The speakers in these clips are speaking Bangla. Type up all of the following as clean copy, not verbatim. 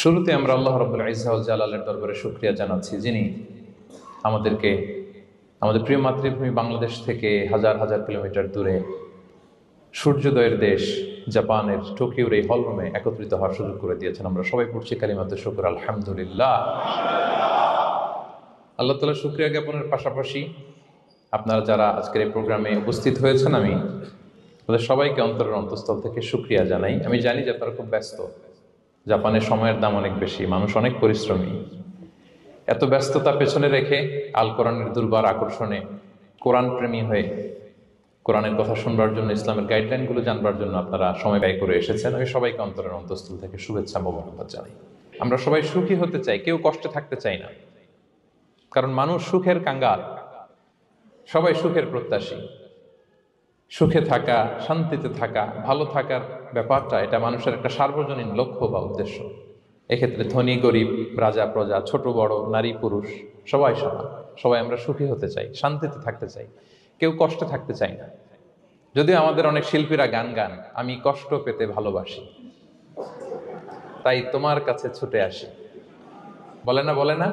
শুরুতে আমরা আল্লাহ রাব্বুল ইজ্জা ওয়াল জালালের দরবারে শুকরিয়া জানাচ্ছি, যিনি আমাদেরকে আমাদের প্রিয় মাতৃভূমি বাংলাদেশ থেকে হাজার হাজার কিলোমিটার দূরে সূর্যোদয়ের দেশ জাপানের টোকিওর এই হলরুমে একত্রিত হওয়ার সুযোগ করে দিয়েছেন। আমরা সবাই পড়ছি কালিমাতুশ শুকর, আলহামদুলিল্লাহ। আল্লাহ তাআলার শুকরিয়া জ্ঞাপনের পাশাপাশি আপনারা যারা আজকের এই প্রোগ্রামে উপস্থিত হয়েছেন, আমি আপনাদের সবাইকে অন্তরের অন্তঃস্থল থেকে শুকরিয়া জানাই। আমি জানি যে আপনারা খুব ব্যস্ত, জাপানের সময়ের দাম অনেক বেশি, মানুষ অনেক পরিশ্রমী। এত ব্যস্ততা পেছনে রেখে আল কোরআনের দুর্বার আকর্ষণে কোরআন প্রেমী হয়ে কোরআনের কথা শুনবার জন্য, ইসলামের গাইডলাইনগুলো জানবার জন্য আপনারা সময় ব্যয় করে এসেছেন। আমি সবাইকে অন্তরের অন্তঃস্থল থেকে শুভেচ্ছা মোবারকবাদ জানাই। আমরা সবাই সুখী হতে চাই, কেউ কষ্টে থাকতে চাই না, কারণ মানুষ সুখের কাঙ্গাল, সবাই সুখের প্রত্যাশী। সুখে থাকা, শান্তিতে থাকা, ভালো থাকার ব্যাপারটা এটা মানুষের একটা সার্বজনীন লক্ষ্য বা উদ্দেশ্য। এক্ষেত্রে ধনী গরিব, রাজা প্রজা, ছোট বড়, নারী পুরুষ সবাই সমান। সবাই আমরা সুখী হতে চাই, শান্তিতে থাকতে চাই, কেউ কষ্টে থাকতে চাই না। যদিও আমাদের অনেক শিল্পীরা গান গান, আমি কষ্ট পেতে ভালোবাসি, তাই তোমার কাছে ছুটে আসি, বলে না? বলে না?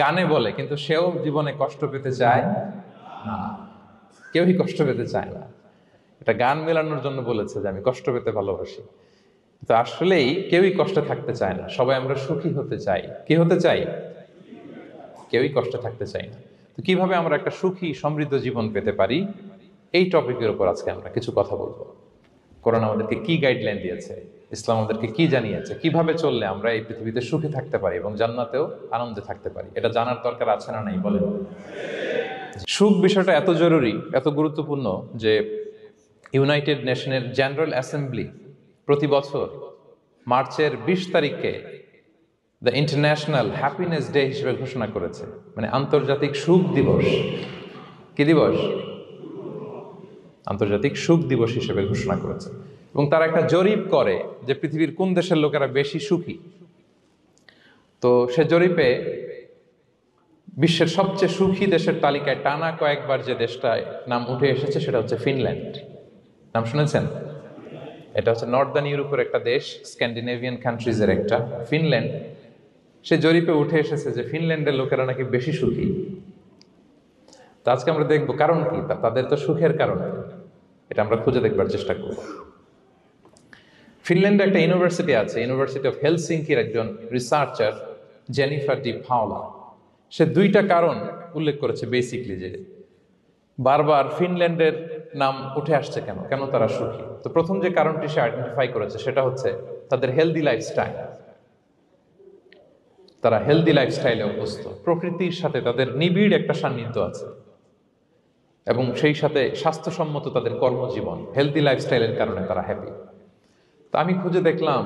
গানে বলে, কিন্তু সেও জীবনে কষ্ট পেতে চায় না। কেউই কষ্ট পেতে চায় না। এটা গান মেলানোর জন্য বলেছে যে আমি কষ্ট পেতে ভালোবাসি, তো আসলেই কেউই কষ্টে থাকতে চায় না। সবাই আমরা সুখী হতে চাই। কি হতে চাই? কেউই কষ্টে থাকতে চাই না। তো কিভাবে আমরা একটা সুখী সমৃদ্ধ জীবন পেতে পারি, এই টপিকের উপর আজকে আমরা কিছু কথা বলবো। কোরআন আমাদেরকে কি গাইডলাইন দিয়েছে, ইসলাম আমাদেরকে কি জানিয়েছে, কিভাবে চললে আমরা এই পৃথিবীতে সুখে থাকতে পারি এবং জান্নাতেও আনন্দে থাকতে পারি, এটা জানার দরকার আছে না নাই? বলেন। সুখ বিষয়টা এত জরুরি, এত গুরুত্বপূর্ণ যে ইউনাইটেড নেশনের জেনারেল অ্যাসেম্বলি প্রতি বছর মার্চের 20 তারিখে দ্য ইন্টারন্যাশনাল হ্যাপিনেস ডে হিসেবে ঘোষণা করেছে, মানে আন্তর্জাতিক সুখ দিবস। কি দিবস? আন্তর্জাতিক সুখ দিবস হিসেবে ঘোষণা করেছে। এবং তারা একটা জরিপ করে যে পৃথিবীর কোন দেশের লোকেরা বেশি সুখী। তো সে জরিপে বিশ্বের সবচেয়ে সুখী দেশের তালিকায় টানা কয়েকবার যে দেশটায় নাম উঠে এসেছে সেটা হচ্ছে ফিনল্যান্ড। নাম শুনেছেন? এটা হচ্ছে নর্দার্ন ইউরোপের একটা দেশ, স্ক্যান্ডিনেভিয়ান কান্ট্রিজের একটা, ফিনল্যান্ড। সে জরিপে উঠে এসেছে যে ফিনল্যান্ডের লোকেরা নাকি বেশি সুখী। তো আজকে আমরা দেখবো কারণ কি, তাদের তো সুখের কারণ এটা আমরা খুঁজে দেখবার চেষ্টা করব। ফিনল্যান্ডে একটা ইউনিভার্সিটি আছে, ইউনিভার্সিটি অফ হেলসিঙ্কির একজন রিসার্চার জেনিফার ডি পাওলা, সে 2টা কারণ উল্লেখ করেছে বেসিকলি, যে বারবার ফিনল্যান্ডের নাম উঠে আসছে কেন, কেন তারা সুখী। তো প্রথম যে কারণটি সে আইডেন্টিফাই করেছে সেটা হচ্ছে তাদের হেলদি লাইফস্টাইল। তারা হেলদি লাইফস্টাইলে অভ্যস্ত, প্রকৃতির সাথে তাদের নিবিড় একটা সান্নিধ্য আছে এবং সেই সাথে স্বাস্থ্যসম্মত তাদের কর্মজীবন। হেলদি লাইফস্টাইলের কারণে তারা হ্যাপি। তা আমি খুঁজে দেখলাম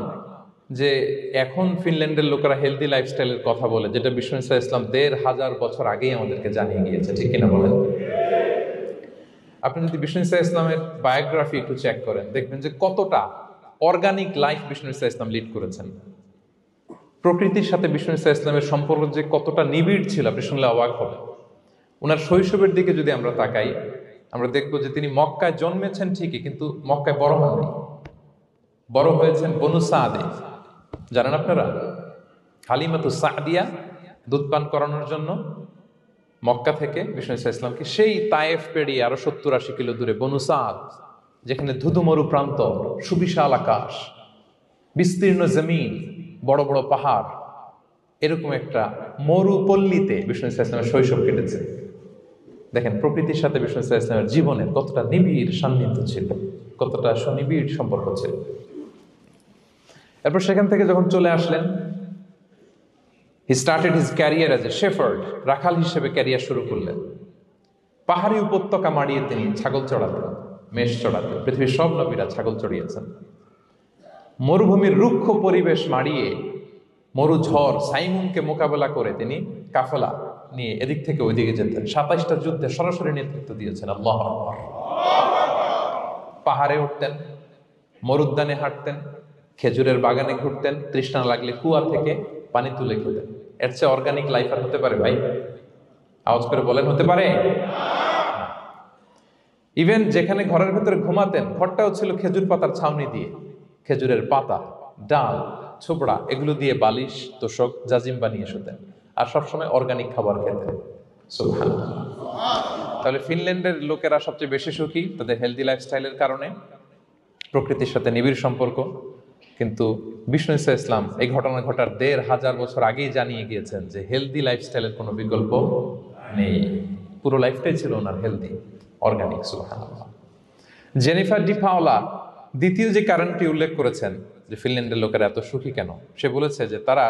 যে এখন ফিনল্যান্ডের লোকেরা হেলদি লাইফস্টাইলের কথা বলে, যেটা বিষ্ণু ইসলাম 1500 বছর আগেই আমাদেরকে জানিয়ে গিয়েছে, ঠিক কিনা বলেন? আপনি যদি বিষ্ণু ইসলামের বায়োগ্রাফি একটু চেক করেন, দেখবেন যে কতটা অর্গানিক লাইফ বিষ্ণু ইসলাম লিড করেছেন। প্রকৃতির সাথে বিষ্ণু ইসলামের সম্পর্ক যে কতটা নিবিড় ছিল, আপনি শুনলে অবাক হবেন। ওনার শৈশবের দিকে যদি আমরা তাকাই, আমরা দেখবো যে তিনি মক্কায় জন্মেছেন ঠিকই, কিন্তু মক্কায় বড় হননি। বড় হয়েছেন বনু সাদে। জানেন আপনারা? হালিমাতু সাদিয়া দুধ পান করানোর জন্য মক্কা থেকে বিষ্ণু ইসলামকে সেই তায়েফ পেরিয়ে আরো 70-80 কিলো দূরে বনু সাদ, যেখানে ধুধু মরু প্রান্ত, সুবিশাল আকাশ, বিস্তীর্ণ জমিন, বড় বড় পাহাড়, এরকম একটা মরুপল্লীতে বিষ্ণু ইসলামের শৈশব কেটেছে। দেখেন প্রকৃতির সাথে বিষ্ণু ইসলামের জীবনে কতটা নিবিড় সান্নিধ্য ছিল, কতটা সুনিবিড় সম্পর্ক ছিল। এরপর সেখান থেকে যখন চলে আসলেন, he started his career as a shepherd, রাখাল হিসেবে ক্যারিয়ার শুরু করলেন। পাহাড়ি উপত্যকা মাড়িয়ে তিনি ছাগল চড়াতেন, মেষ চড়াতেন। পৃথিবীর সব নবীরা ছাগল চড়িয়েছেন। মরুভূমির রুক্ষ পরিবেশ মাড়িয়ে মরু ঝড় সাইমুনকে মোকাবেলা করে তিনি কাফেলা নিয়ে এদিক থেকে ওইদিকে যেতেন। 27টা যুদ্ধে সরাসরি নেতৃত্ব দিয়েছেন। আল্লাহু আকবার। পাহাড়ে উঠতেন, মরুদ্যানে হাঁটতেন, খেজুরের বাগানে ঘুরতেন, তৃষ্ণা লাগলে কুয়া থেকে পানি তুলে খেতেন। এর চেয়ে অর্গানিক লাইফ আর হতে পারে ভাই? আওয়াজ করে বলেন, হতে পারে? ইভেন যেখানে ঘরের ভেতরে ঘুমাতেন, ঘরটাও ছিল খেজুর পাতার ছাউনি দিয়ে, খেজুরের পাতা, ডাল, ছোবড়া এগুলো দিয়ে বালিশ তোষক জাজিম বানিয়ে শুতেন, আর সবসময় অর্গানিক খাবার খেতেন। সুবহানাল্লাহ। তাহলে ফিনল্যান্ডের লোকেরা সবচেয়ে বেশি সুখী তাদের হেলদি লাইফস্টাইলের কারণে, প্রকৃতির সাথে নিবিড় সম্পর্ক। কিন্তু বিষ্ণু ঈসা ইসলাম এই ঘটনা ঘটার ১,৫০০ বছর আগেই জানিয়ে গিয়েছেন যে হেলদি লাইফস্টাইলের কোনো বিকল্প নেই। পুরো লাইফটাই ছিল ওনার হেলদি, অর্গানিক। সুবহানাল্লাহ। জেনিফার ডি পাওলা দ্বিতীয় যে কারণটি উল্লেখ করেছেন যে ফিনল্যান্ডের লোকেরা এত সুখী কেন, সে বলেছে যে তারা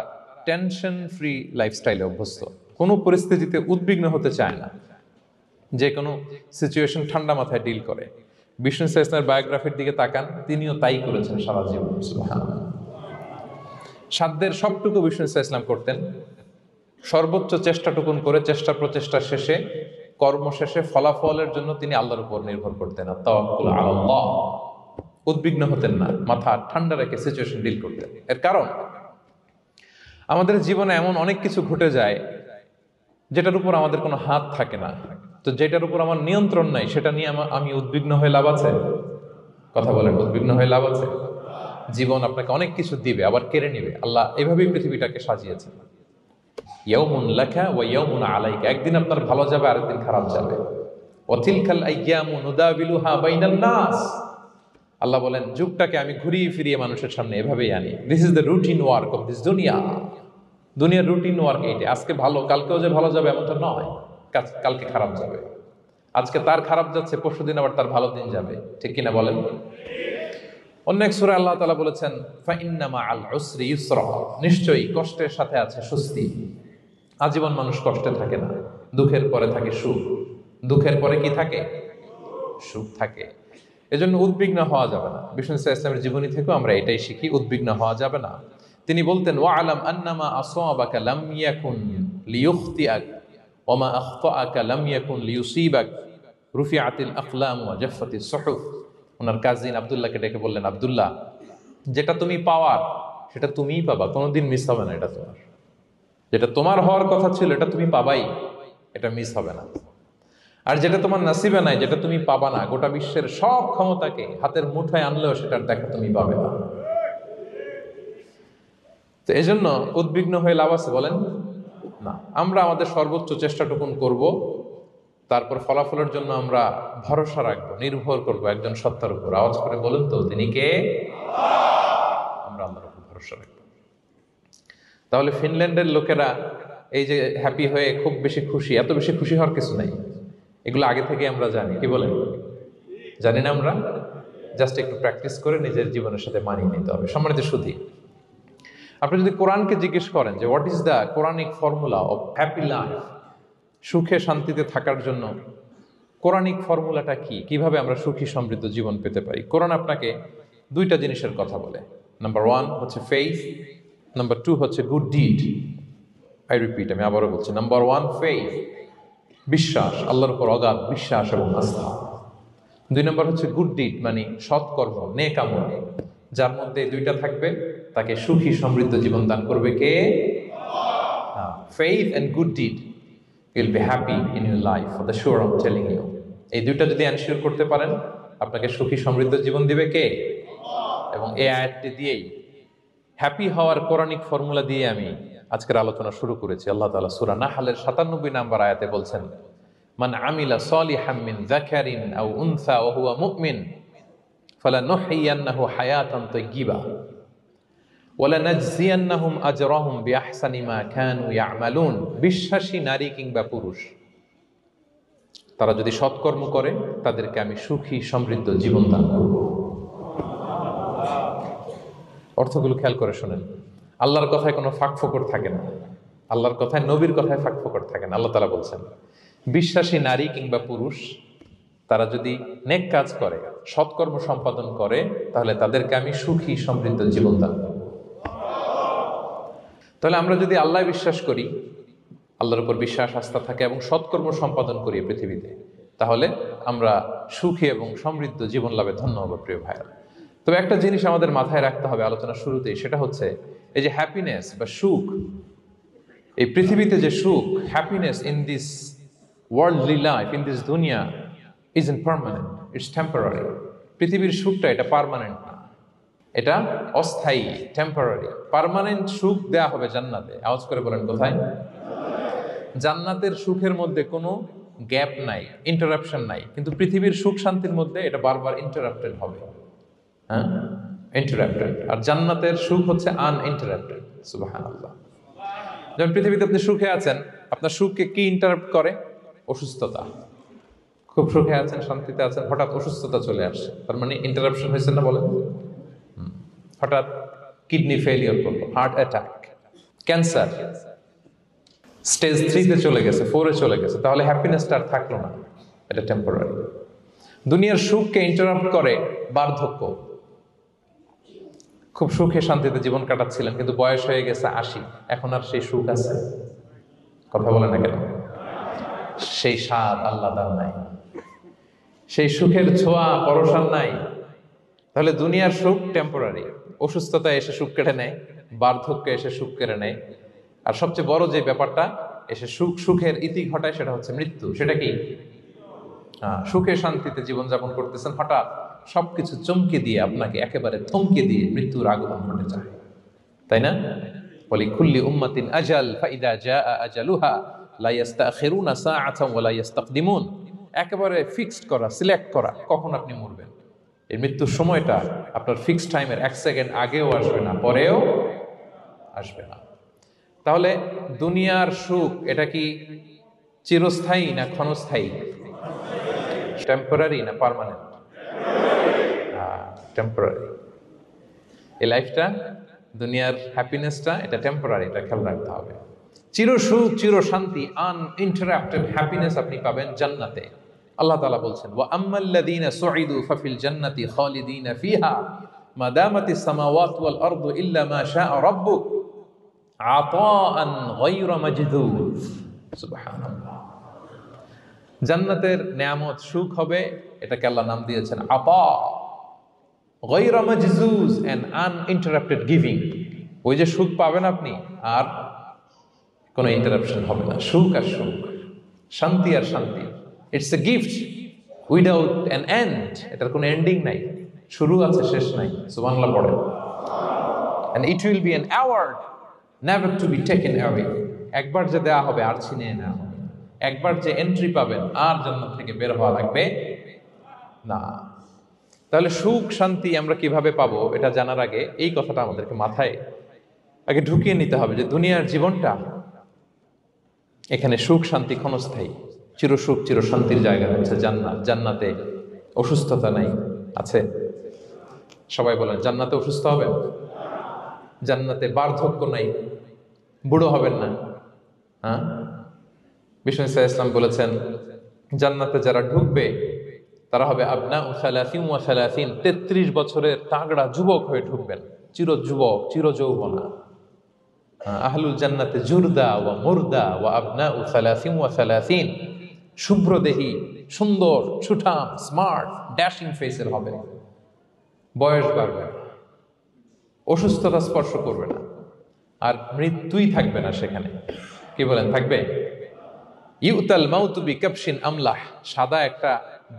টেনশন ফ্রি লাইফস্টাইলে অভ্যস্ত, কোনো পরিস্থিতিতে উদ্বিগ্ন হতে চায় না, যে কোনো সিচুয়েশন ঠান্ডা মাথায় ডিল করে। বিষ্ণু ঈসা ইসলামের বায়োগ্রাফির দিকে তাকান, তিনিও তাই করেছেন সারা জীবন। সুবহানাল্লাহ। সাধ্যের সবটুকু বিষ্ণু ঈসা ইসলাম করতেন, সর্বোচ্চ চেষ্টাটুকুন করে চেষ্টা প্রচেষ্টা শেষে, কর্ম শেষে ফলাফলের জন্য তিনি আল্লাহর উপর নির্ভর করতেন। তাওয়াক্কুল আলাল্লাহ। উদ্বিগ্ন হতেন না, মাথা ঠান্ডা রেখে সিচুয়েশন ডিল করতেন। এর কারণ আমাদের জীবনে এমন অনেক কিছু ঘটে যায় যেটার উপর আমাদের কোনো হাত থাকে না, তো যেটার উপর আমার নিয়ন্ত্রণ নাই সেটা নিয়ে আমি উদ্বিগ্ন হয়ে লাভ আছে? কথা বলেন, উদ্বিগ্ন হয়ে লাভ আছে? জীবন আপনাকে অনেক কিছু দিবে, আবার কেড়ে নিবে। আল্লাহ এভাবেই পৃথিবীটাকে সাজিয়েছেন। ইয়াউমুন লাকা ওয়া ইয়াউমুন আলাইকা, একদিন আপনার ভালো যাবে, আরেকদিন খারাপ যাবে। ওয়া তিলকাল আইয়ামু নুদাবিলুহা বাইনান নাস, আল্লাহ বলেন যুগটাকে আমি ঘুরিয়ে ফিরিয়ে মানুষের সামনে এভাবেই আনি। This is the routine work of this দুনিয়া। দুনিয়ার রুটিন ওয়ার্ক এইটা। আজকে ভালো, কালকেও যে ভালো যাবে এমনটা নয়, কালকে খারাপ যাবে। আজকে তার খারাপ যাচ্ছে, পরশুদিন আবার তার ভালো দিন যাবে, ঠিক কিনা বলেন? অন্য এক সূরায় আল্লাহ তাআলা বলেছেন ফাইন্না মাআল উসরি ইউসরা, নিশ্চয়ই কষ্টের সাথে আছে স্বস্তি। আজীবন মানুষ কষ্টে থাকে না, দুঃখের পরে থাকে সুখ। দুঃখের পরে কি থাকে? সুখ থাকে। এজন্য উদ্বিগ্ন হওয়া যাবে না। বিষ্ণু ঈসা ইসলামের জীবনী থেকেও আমরা এটাই শিখি, উদ্বিগ্ন হওয়া যাবে না। তিনি বলতেন ওয়ালাম আন্নামা আসাবাকা লাম ইয়াকুন লিয়ুখতিআক ওয়া মা আখতাআকা লাম ইয়াকুন লিয়ুসিবাক রুফিআতিল আকলাম ওয়া জাফফাতিস সুহুফ। ওনার কাজিন আব্দুল্লাহকে ডেকে বললেন, আব্দুল্লাহ, যেটা তুমি পাওয়ার সেটা তুমিই পাবা, কোনোদিন মিস হবে না। এটা তোমার, যেটা তোমার হওয়ার কথা ছিল এটা তুমি পাবাই, এটা মিস হবে না। আর যেটা তোমার নসিবে নাই, যেটা তুমি পাবা না, গোটা বিশ্বের সব ক্ষমতাকে হাতের মুঠোয় আনলেও সেটার দেখা তুমি পাবে না। তো এজন্য উদ্বিগ্ন হয়ে লাভ আছে বলেন না। আমরা আমাদের সর্বোচ্চ চেষ্টাটুকুন করব, তারপর ফলাফলের জন্য আমরা ভরসা রাখবো, নির্ভর করব একজন সত্তার উপর। আওয়াজ করে বলেন তো, তিনি কে? আমরা আল্লাহর উপর ভরসা রাখবো। তাহলে ফিনল্যান্ডের লোকেরা এই যে হ্যাপি হয়ে খুব বেশি খুশি, এত বেশি খুশি হওয়ার কিছু নাই। এগুলো আগে থেকে আমরা জানি, কি বলেন? জানি না আমরা? জাস্ট একটু প্র্যাকটিস করে নিজের জীবনের সাথে মানিয়ে নিতে হবে। সম্মানিত সুধী, আপনি যদি কোরআনকে জিজ্ঞেস করেন যে what is the Quranic formula of happy life, সুখে শান্তিতে থাকার জন্য কোরআনিক ফর্মুলাটা কি, কিভাবে আমরা সুখী সমৃদ্ধ জীবন পেতে পারি, কোরআন আপনাকে দুইটা জিনিসের কথা বলে। নাম্বার 1 হচ্ছে ফেইথ, নাম্বার 2 হচ্ছে গুড ডিড। আই রিপিট, আমি আবারও বলছি, নাম্বার 1 ফেইথ, বিশ্বাস, আল্লাহর উপর অগাধ বিশ্বাস এবং আস্থা। 2 নম্বর হচ্ছে গুড ডিড, মানে সৎকর্ম, নেক আমল। যার মধ্যে দুইটা থাকবে তাকে সুখী সমৃদ্ধ জীবন দান করবে কে? Faith and good deed, you will be happy in your life for the sure, I am telling you. এই দুইটা যদি এনশিওর করতে পারেন, আপনাকে সুখী সমৃদ্ধ জীবন দিবে কে? এবং এই আয়াতটি দিয়েই, হ্যাপি হওয়ার কোরআনিক ফর্মুলা দিয়ে আমি আজকের আলোচনা শুরু করেছি। আল্লাহ তাআলা সূরা নাহলের ৯৭ নম্বর আয়াতে বলছেন, মান আমিলা সলিহাম মিন যাকারিন আও উনসা ওয়া হুয়া মুমিন ফালানুহইয়ান্নাহু হায়াতান তাইয়্যিবা ওয়া লানাজজিয়ান্নাহুম আজরাহুম বিআহসানি মা কানু ইয়ামালুন। বিশ্বাসী নারী কিংবা পুরুষ তারা যদি সৎকর্ম করে, তাদেরকে আমি সুখী সমৃদ্ধ জীবন দান করব। অর্থগুলো খেয়াল করে শোনেন। আল্লাহর কথায় কোনো ফাঁকফোকর থাকে না, আল্লাহর কথায়, নবীর কথায় ফাঁকফোকর থাকে না। আল্লাহ তাআলা বলছেন বিশ্বাসী নারী কিংবা পুরুষ তারা যদি নেক কাজ করে, সৎকর্ম সম্পাদন করে, তাহলে তাদেরকে আমি সুখী সমৃদ্ধ জীবন দান করব। তাহলে আমরা যদি আল্লাহ বিশ্বাস করি, আল্লাহর উপর বিশ্বাস আস্থা থাকে এবং সৎকর্ম সম্পাদন করি পৃথিবীতে, তাহলে আমরা সুখী এবং সমৃদ্ধ জীবন লাভে ধন্য হব। প্রিয় ভাইরা, তবে একটা জিনিস আমাদের মাথায় রাখতে হবে আলোচনার শুরুতেই, সেটা হচ্ছে এই যে হ্যাপিনেস বা সুখ, এই পৃথিবীতে যে সুখ, happiness in this worldly life, in this দুনিয়া is impermanent, it's temporary. পৃথিবীর সুখটা এটা পার্মানেন্ট না, এটা অস্থায়ী, টেম্পোরারি। পার্মানেন্ট সুখ দেয়া হবে জান্নাতে। আওয়াজ করে বলেন কোথায়? জান্নাতের সুখের মধ্যে কোনো গ্যাপ নাই, ইন্টারাপশন নাই। কিন্তু পৃথিবীর সুখ শান্তির মধ্যে এটা বারবার ইন্টারাপ্টেড হবে। হ্যাঁ, ইন্টারাপ্টেড। আর জান্নাতের সুখ হচ্ছে আনইন্টারাপ্টেড। সুবহানাল্লাহ। যেমন পৃথিবীতে আপনি সুখে আছেন, আপনার সুখকে কি ইন্টারাপ্ট করে? অসুস্থতা। খুব সুখে আছেন, শান্তিতে আছেন, হঠাৎ অসুস্থতা চলে আসছে, তার মানে ইন্টারাপশন হয়েছে না? বলেন। হঠাৎ কিডনি ফেলিওর করলো, হার্ট অ্যাটাক, ক্যান্সার, স্টেজ 3-তে চলে গেছে, 4-এ চলে গেছে, তাহলে হ্যাপিনেসটা আর থাকলো না। এটা টেম্পোরারি। দুনিয়ার সুখকে ইন্টারাপ্ট করে বার্ধক্য। খুব সুখে শান্তিতে জীবন কাটাচ্ছিলেন, কিন্তু বয়স হয়ে গেছে 80, এখন আর সেই সুখ আছে? কথা বলে না কেন? সেই স্বাদ আল্লাহর নাই, সেই সুখের ছোঁয়া পরশান নাই। তাহলে দুনিয়ার সুখ টেম্পোরারি। অসুস্থতা এসে সুখ কেড়ে নেয়, বার্ধক্য এসে সুখ কেড়ে নেয়, আর সবচেয়ে বড় যে ব্যাপারটা এসে সুখের ইতি ঘটায় সেটা হচ্ছে মৃত্যু। সেটা কি? সুখে শান্তিতে জীবনযাপন করতেছেন, হঠাৎ সবকিছু চমকে দিয়ে, আপনাকে একেবারে থমকে দিয়ে মৃত্যুর আগমন ঘটে যায়, তাই না? বলি কুল্লি উম্মাতিন আজাল ফাইদা জাআ আজালুহা লা ইস্তাখিরুনা সাআতান ওয়া লা ইস্তাকদিমুন। একেবারে ফিক্সড করা, সিলেক্ট করা কখন আপনি মরবেন। এই মৃত্যুর সময়টা আপনার ফিক্সড টাইমের 1 সেকেন্ড আগেও আসবে না, পরেও আসবে না। তাহলে দুনিয়ার সুখ এটা কি চিরস্থায়ী না ক্ষণস্থায়ী? টেম্পোরারি না পার্মানেন্ট? টেম্পোরারি। এই লাইফটা, দুনিয়ার হ্যাপিনেসটা, এটা টেম্পোরারি, এটা খেয়াল রাখতে হবে। চির সুখ, চির শান্তি, আনইন্টারাপ্টেড হ্যাপিনেস আপনি পাবেন জান্নাতে। আল্লাহ তাআলা বলছেন, ওয়া আম্মাল্লাযীনা সুঈদু ফাফিল জান্নাতি খালিদিনা ফিহা মা দামাতিস সামাওয়াতু ওয়াল আরদু ইল্লা মা শাআ রাব্বুক আতাআন গায়রা মাজদুদ। সুবহানাল্লাহ। জান্নাতের নেয়ামত, সুখ হবে, এটাকে আল্লাহ নাম দিয়েছেন আতা, গায়রা মাজজুজ, এন্ড আনইন্টারাপ্টেড গিভিং। ওই যে সুখ পাবেন আপনি, আর কোনো ইন্টারাপশন হবে না। সুখ আর সুখ, শান্তি আর শান্তি। It's a gift without an end. এটার কোনো এন্ডিং নাই, শুরু আছে শেষ নাই। সুবহানাল্লাহ পড়েন। And it will be an award never to be taken away. একবার যে দেয়া হবে আর ছিনিয়ে নেওয়া হবে। একবার যে এন্ট্রি পাবেন আর জান্নাত থেকে বের হওয়া লাগবে না। তাহলে সুখ শান্তি আমরা কিভাবে পাবো, এটা জানার আগে এই কথাটা আমাদেরকে মাথায় আগে ঢুকিয়ে নিতে হবে যে দুনিয়ার জীবনটা, এখানে সুখ শান্তি ক্ষণস্থায়ী। চির সুখ চির শান্তির জায়গা হচ্ছে জান্নাত। জান্নাতে অসুস্থতা নাই, আছে? সবাই বলেন, জান্নাতে অসুস্থ হবেন? জান্নাতে বার্ধক্য নাই, বুড়ো হবেন না। হ্যাঁ, বিষ্ণু ইসলাম বলেছেন, জান্নাতে যারা ঢুকবে তারা হবে আবনা ও সালাসিন ওয়া সালাসিন, 33 বছরের তাগড়া যুবক হয়ে ঢুকবেন, চির যুবক, চির যৌবনা। আহলুল জান্নাতে জুরদা ওয়া মুরদা ওয়া আবনা ও সালাসিন ওয়া সালাসিন, শুভ্রদেহী, সুন্দর, সুঠাম, স্মার্ট, ড্যাশিং ফেসের হবে। বয়স বাড়বে, অসুস্থতা স্পর্শ করবে না, আর মৃত্যুই থাকবে না সেখানে। কি বলেন, থাকবে? ইউতাল মাউতু বিকাবশিন আমলাহ, সাদা একটা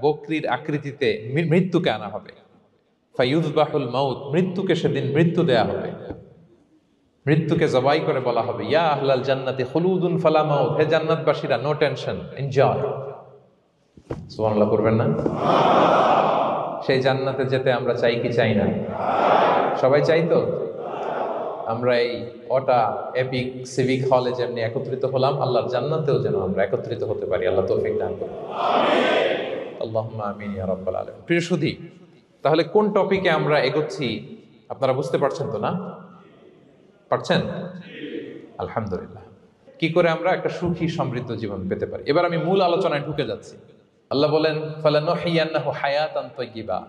বকরির আকৃতিতে মৃত্যুকে আনা হবে। ফায়ুযবাহুল মাউত, মৃত্যুকে সেদিন মৃত্যু দেয়া হবে। মৃত্যুকে জবাই করে বলা হবে, ইয়া আহলাল জান্নাতি খুলুদুন ফালা মাউত, হে জান্নাতবাসীরা, নো টেনশন, এনজয়। সুবহানাল্লাহ করবেন না? সেই জান্নাতে যেতে আমরা চাই কি চাই না? সবাই চাই তো? আমরা এই ওটা এপিক সিভিক হলে যেমনি একত্রিত হলাম, আল্লাহর জান্নাতেও যেন আমরা একত্রিত হতে পারি। আল্লাহ তৌফিক দান করুন। আল্লাহুম্মা আমিন ইয়া রাব্বাল আলামিন। প্রিয় সুধী, তাহলে কোন টপিকে আমরা এগোচ্ছি আপনারা বুঝতে পারছেন তো না? পারছেন? আলহামদুলিল্লাহ। কি করে আমরা একটা সুখী সমৃদ্ধ জীবন পেতে পারি, এবার আমি মূল আলোচনায় ঢুকে যাচ্ছি। আল্লাহ বলেন, ফালানুহিয়ান্নাহু হায়াতান তাইয়্যিবা,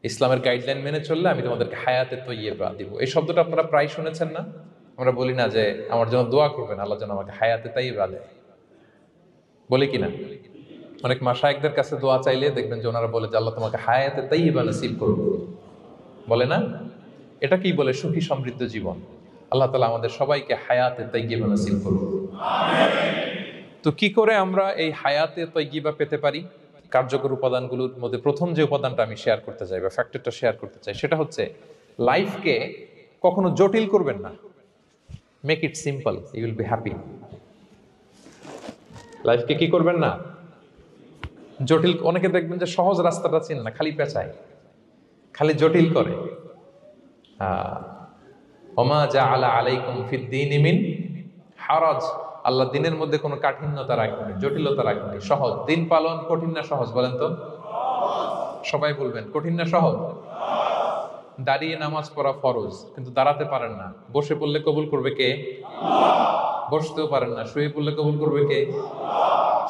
ইসলামের গাইডলাইন মেনে চললে আমি তোমাদেরকে হায়াতে তৈয়্যিবা দিব। এই শব্দটা আপনারা প্রায় শুনেছেন না? আমরা বলি না যে আমার জন্য দোয়া করবেন, আল্লাহ যেন আমাকে হায়াতে তৈয়্যিবা দেয়? বলি কিনা? অনেক মাশায়েখদের কাছে দোয়া চাইলে দেখবেন যে ওনারা বলে যে আল্লাহ তোমাকে হায়াতে তৈয়্যিবা নসিব করুন, বলে না? এটা কি বলে? সুখী সমৃদ্ধ জীবন। আল্লাহ তাআলা আমাদের সবাইকে হায়াতে তৈয়্যিবা নসিব করুন। তো কি করে আমরা এই হায়াতে তৈয়্যিবা পেতে পারি? কার্যকর উপাদানগুলোর মধ্যে প্রথম যে উপাদানটা আমি শেয়ার করতে চাই বা ফ্যাক্টরটা শেয়ার করতে চাই, সেটা হচ্ছে লাইফকে কখনো জটিল করবেন না, make it simple, you will be happy. লাইফকে কি করবেন না, জটিল। অনেকে দেখবেন যে সহজ রাস্তাটা চেনে না, খালি পেঁচায়, খালি জটিল করে। ওমা জাআলা আলাইকুম ফিদ্দীনি মিন হারাজ, আল্লাহ দিনের মধ্যে কোনো কাঠিন্যতা রাখেনি, জটিলতা রাখেনি, সহজ। দিন পালন কঠিন না সহজ বলেন তো? সবাই বলবেন কঠিন না সহজ? দাঁড়িয়ে নামাজ পড়া ফরজ, কিন্তু দাঁড়াতে পারেন না। বসে পড়লে কবুল করবে কে? বসতেও পারেন না। শুয়ে পড়লে কবুল করবে কে?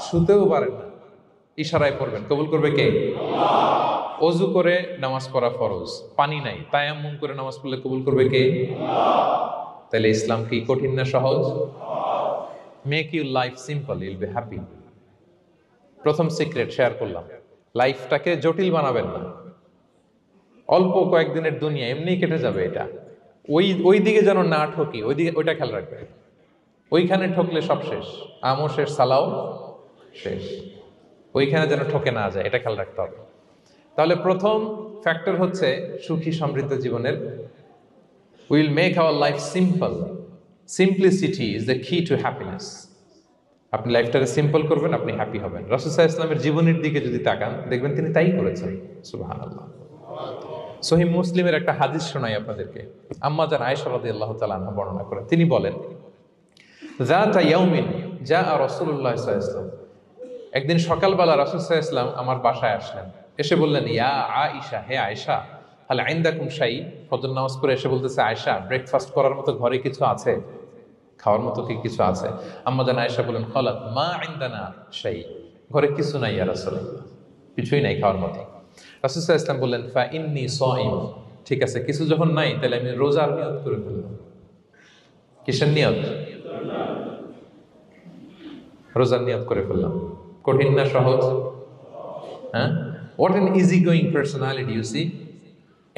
শুতেও পারেন না, ইশারায় পড়বেন, কবুল করবে কে? অজু করে নামাজ পড়া ফরজ, পানি নাই, তায়াম্মুম করে নামাজ পড়লে কবুল করবে কে? তাহলে ইসলাম কি কঠিন না সহজ? Make your life simple, Yule be happy. প্রথম সিক্রেট শেয়ার করলাম, লাইফটাকে জটিল বানাবেন না। অল্প কয়েকদিনের দুনিয়া, এমনি কেটে যাবে এটা। ওই দিকে যেন না ঠকি, ওইটা খেয়াল রাখবে। ওইখানে ঠকলে সব শেষ, আমও শেষ, সালাও শেষ। ওইখানে যেন ঠকে না যায়, এটা খেয়াল রাখতে হবে। তাহলে প্রথম ফ্যাক্টর হচ্ছে সুখী সমৃদ্ধ জীবনের, will make our life simple. Simplicity is the কি টু হ্যাপিনেস। আপনি লাইফটাকে সিম্পল করবেন, আপনি হ্যাপি হবেন। রাসূল সাল্লাল্লাহু আলাইহি ওয়াসাল্লামের জীবনের দিকে যদি তাকান, দেখবেন তিনি তাই করেছেন। সুবহানাল্লাহ। সহিহ মুসলিমের একটা হাদিস শোনাই আপনাদেরকে। আম্মা জান আয়েশা রাদিয়াল্লাহু তাআলা আনহা বর্ণনা করেন। তিনি বলেন, যাতা ইয়াউমিন জাআ রাসূলুল্লাহ সাল্লাল্লাহু আলাইহি ওয়াসাল্লাম, একদিন সকালবেলা রাসূল সাল্লাল্লাহু আলাইহি ওয়াসাল্লাম আমার বাসায় আসলেন। এসে বললেন, ইয়া আয়েশা, হে আয়েশা, হাল ইনদাকুম শাই। ফজর নামাজ পড়ে এসে বলতেছে, আয়েশা, ব্রেকফাস্ট করার মতো ঘরে কিছু আছে? খাওয়ার মতো কি কিছু আছে? আম্মা জান আয়েশা বলেন, ক্বালাত মা ইনদানা শাই, ঘরে কিছু নাই ইয়া রাসূলুল্লাহ, কিছুই নাই খাওয়ার মতো। রাসূল সাল্লাল্লাহু আলাইহি ওয়াসাল্লাম বললেন, ফা ইন্নী সাইম, ঠিক আছে, কিছু যখন নাই তাহলে আমি রোজার নিয়ত করে ফেললাম। কিসের নিয়ত? রোজার নিয়ত করে ফেললাম। কঠিন না সহজ? হ্যাঁ, what an easy going personality you see.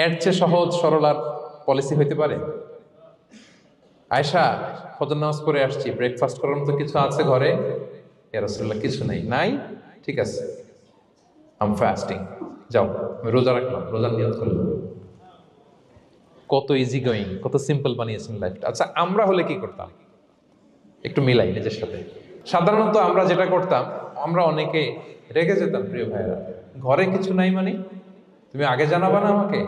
এর চেয়ে সহজ সরল আর পলিসি হইতে পারে? আয়েশা, ফজর নামাজ পড়ে আসছি, ব্রেকফাস্ট করার মতো কিছু আছে ঘরে? ইয়া রাসূলুল্লাহ, কিছু নাই। নাই, ঠিক আছে, আই এম ফাস্টিং, যাও আমি রোজা রাখলাম, রোজার নিয়ত করলাম। কত ইজি গোয়িং, কত সিম্পল বানিয়েছেন লাইফটা। আচ্ছা, আমরা হলে কি করতাম? একটু মিলাই নিজের সাথে। সাধারণত আমরা যেটা করতাম, আমরা অনেকে রেগে যেতাম। প্রিয় ভাইয়েরা, ঘরে কিছু নাই মানে তুমি আগে জানাবা না আমাকে?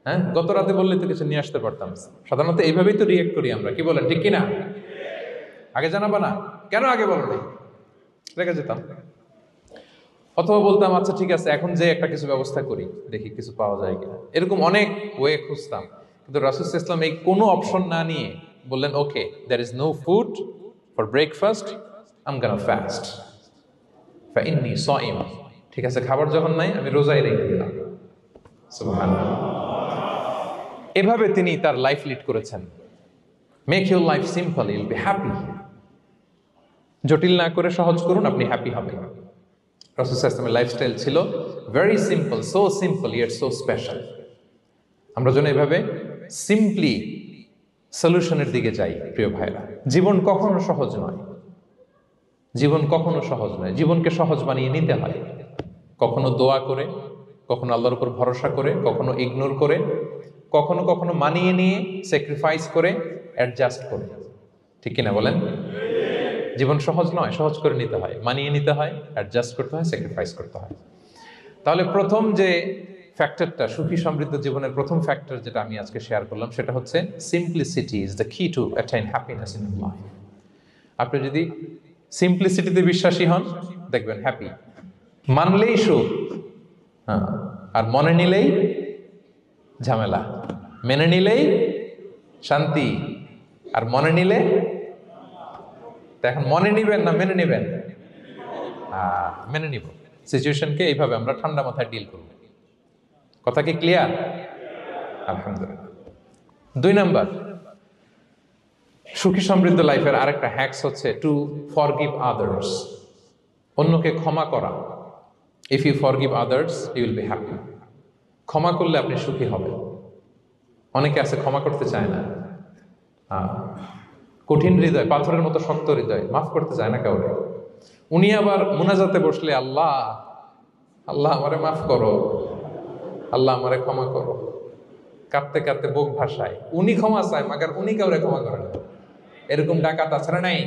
হ্যাঁ, গত রাতে বললে তো কিছু নিয়ে আসতে পারতাম। সাধারণত এইভাবেই তো রিয়েক্ট করি আমরা, কি বলেন, ঠিক কিনা? আগে জানাবা না, কেন আগে বলো না? রেগে যেতাম। অথবা বলতাম, আচ্ছা ঠিক আছে, এখন যে একটা কিছু ব্যবস্থা করি, দেখি কিছু পাওয়া যায় কিনা। এরকম অনেক ওয়ে খুঁজতাম। কিন্তু রাসূল সাল্লাল্লাহু আলাইহি ওয়াসাল্লাম এই কোনো অপশন না নিয়ে বললেন, okay, there is no food for breakfast, I am gonna fast, ফা ইন্নী সাইম। ঠিক আছে, খাবার যখন নাই আমি রোজাই রেখে দিলাম। সুবহানাল্লাহ। এভাবে তিনি তার লাইফ লিড করেছেন। Make your life simple, Yule be happy. জটিল না করে সহজ করুন, আপনি হ্যাপি হবেন। রাসূল সাল্লাল্লাহু আলাইহি ওয়াসাল্লামের লাইফস্টাইল ছিল very simple, so simple yet so special. আমরা যেন এভাবে সিম্পলি সলিউশনের দিকে যাই। প্রিয় ভাইরা, জীবন কখনো সহজ নয়, জীবন কখনো সহজ নয়। জীবনকে সহজ বানিয়ে নিতে হয়, কখনো দোয়া করে, কখনো আল্লাহর উপর ভরসা করে, কখনো ইগনোর করে, কখনো কখনো মানিয়ে নিয়ে, স্যাক্রিফাইস করে, অ্যাডজাস্ট করে। ঠিক কিনা বলেন? জীবন সহজ নয়, সহজ করে নিতে হয়, মানিয়ে নিতে হয়, অ্যাডজাস্ট করতে হয়, স্যাক্রিফাইস করতে হয়। তাহলে প্রথম যে ফ্যাক্টরটা, সুখী সমৃদ্ধ জীবনের প্রথম ফ্যাক্টর যেটা আমি আজকে শেয়ার করলাম, সেটা হচ্ছে সিম্পলিসিটি ইজ দ্য কি টু অ্যাটাইন হ্যাপিনেস ইন লাইফ। আপনি যদি সিম্পলিসিটিতে বিশ্বাসী হন, দেখবেন হ্যাপি। মানলেই সুখ, হ্যাঁ, আর মনে নিলেই ঝামেলা। মেনে নিলেই শান্তি, আর মনে নিলে, এখন মনে নিবেন না মেনে নিবেন? মেনে নিব। সিচুয়েশনকে এইভাবে আমরা ঠান্ডা মাথায় ডিল করব। কথা কি ক্লিয়ার? আলহামদুলিল্লাহ। 2 নাম্বার, সুখী সমৃদ্ধ লাইফের আরেকটা হ্যাকস হচ্ছে টু ফরগিভ আদার্স। অন্যকে ক্ষমা করা। If you forgive others, you will be happy. ক্ষমা করলে আপনি সুখী হবেন। অনেকে আছে ক্ষমা করতে চায় না, কঠিন হৃদয়, পাথরের মতো শক্ত হৃদয়, মাফ করতে চায় না কাউকে। উনি আবার মুনাজাতে বসলে, আল্লাহ আল্লাহ আমারে মাফ করো, আল্লাহ আমারে ক্ষমা করো, কাঁদতে কাঁদতে বুক ভাসায়, উনি ক্ষমা চায় মাগার উনি কাউরে ক্ষমা করে না। এরকম ডাকাত আছে না নাই?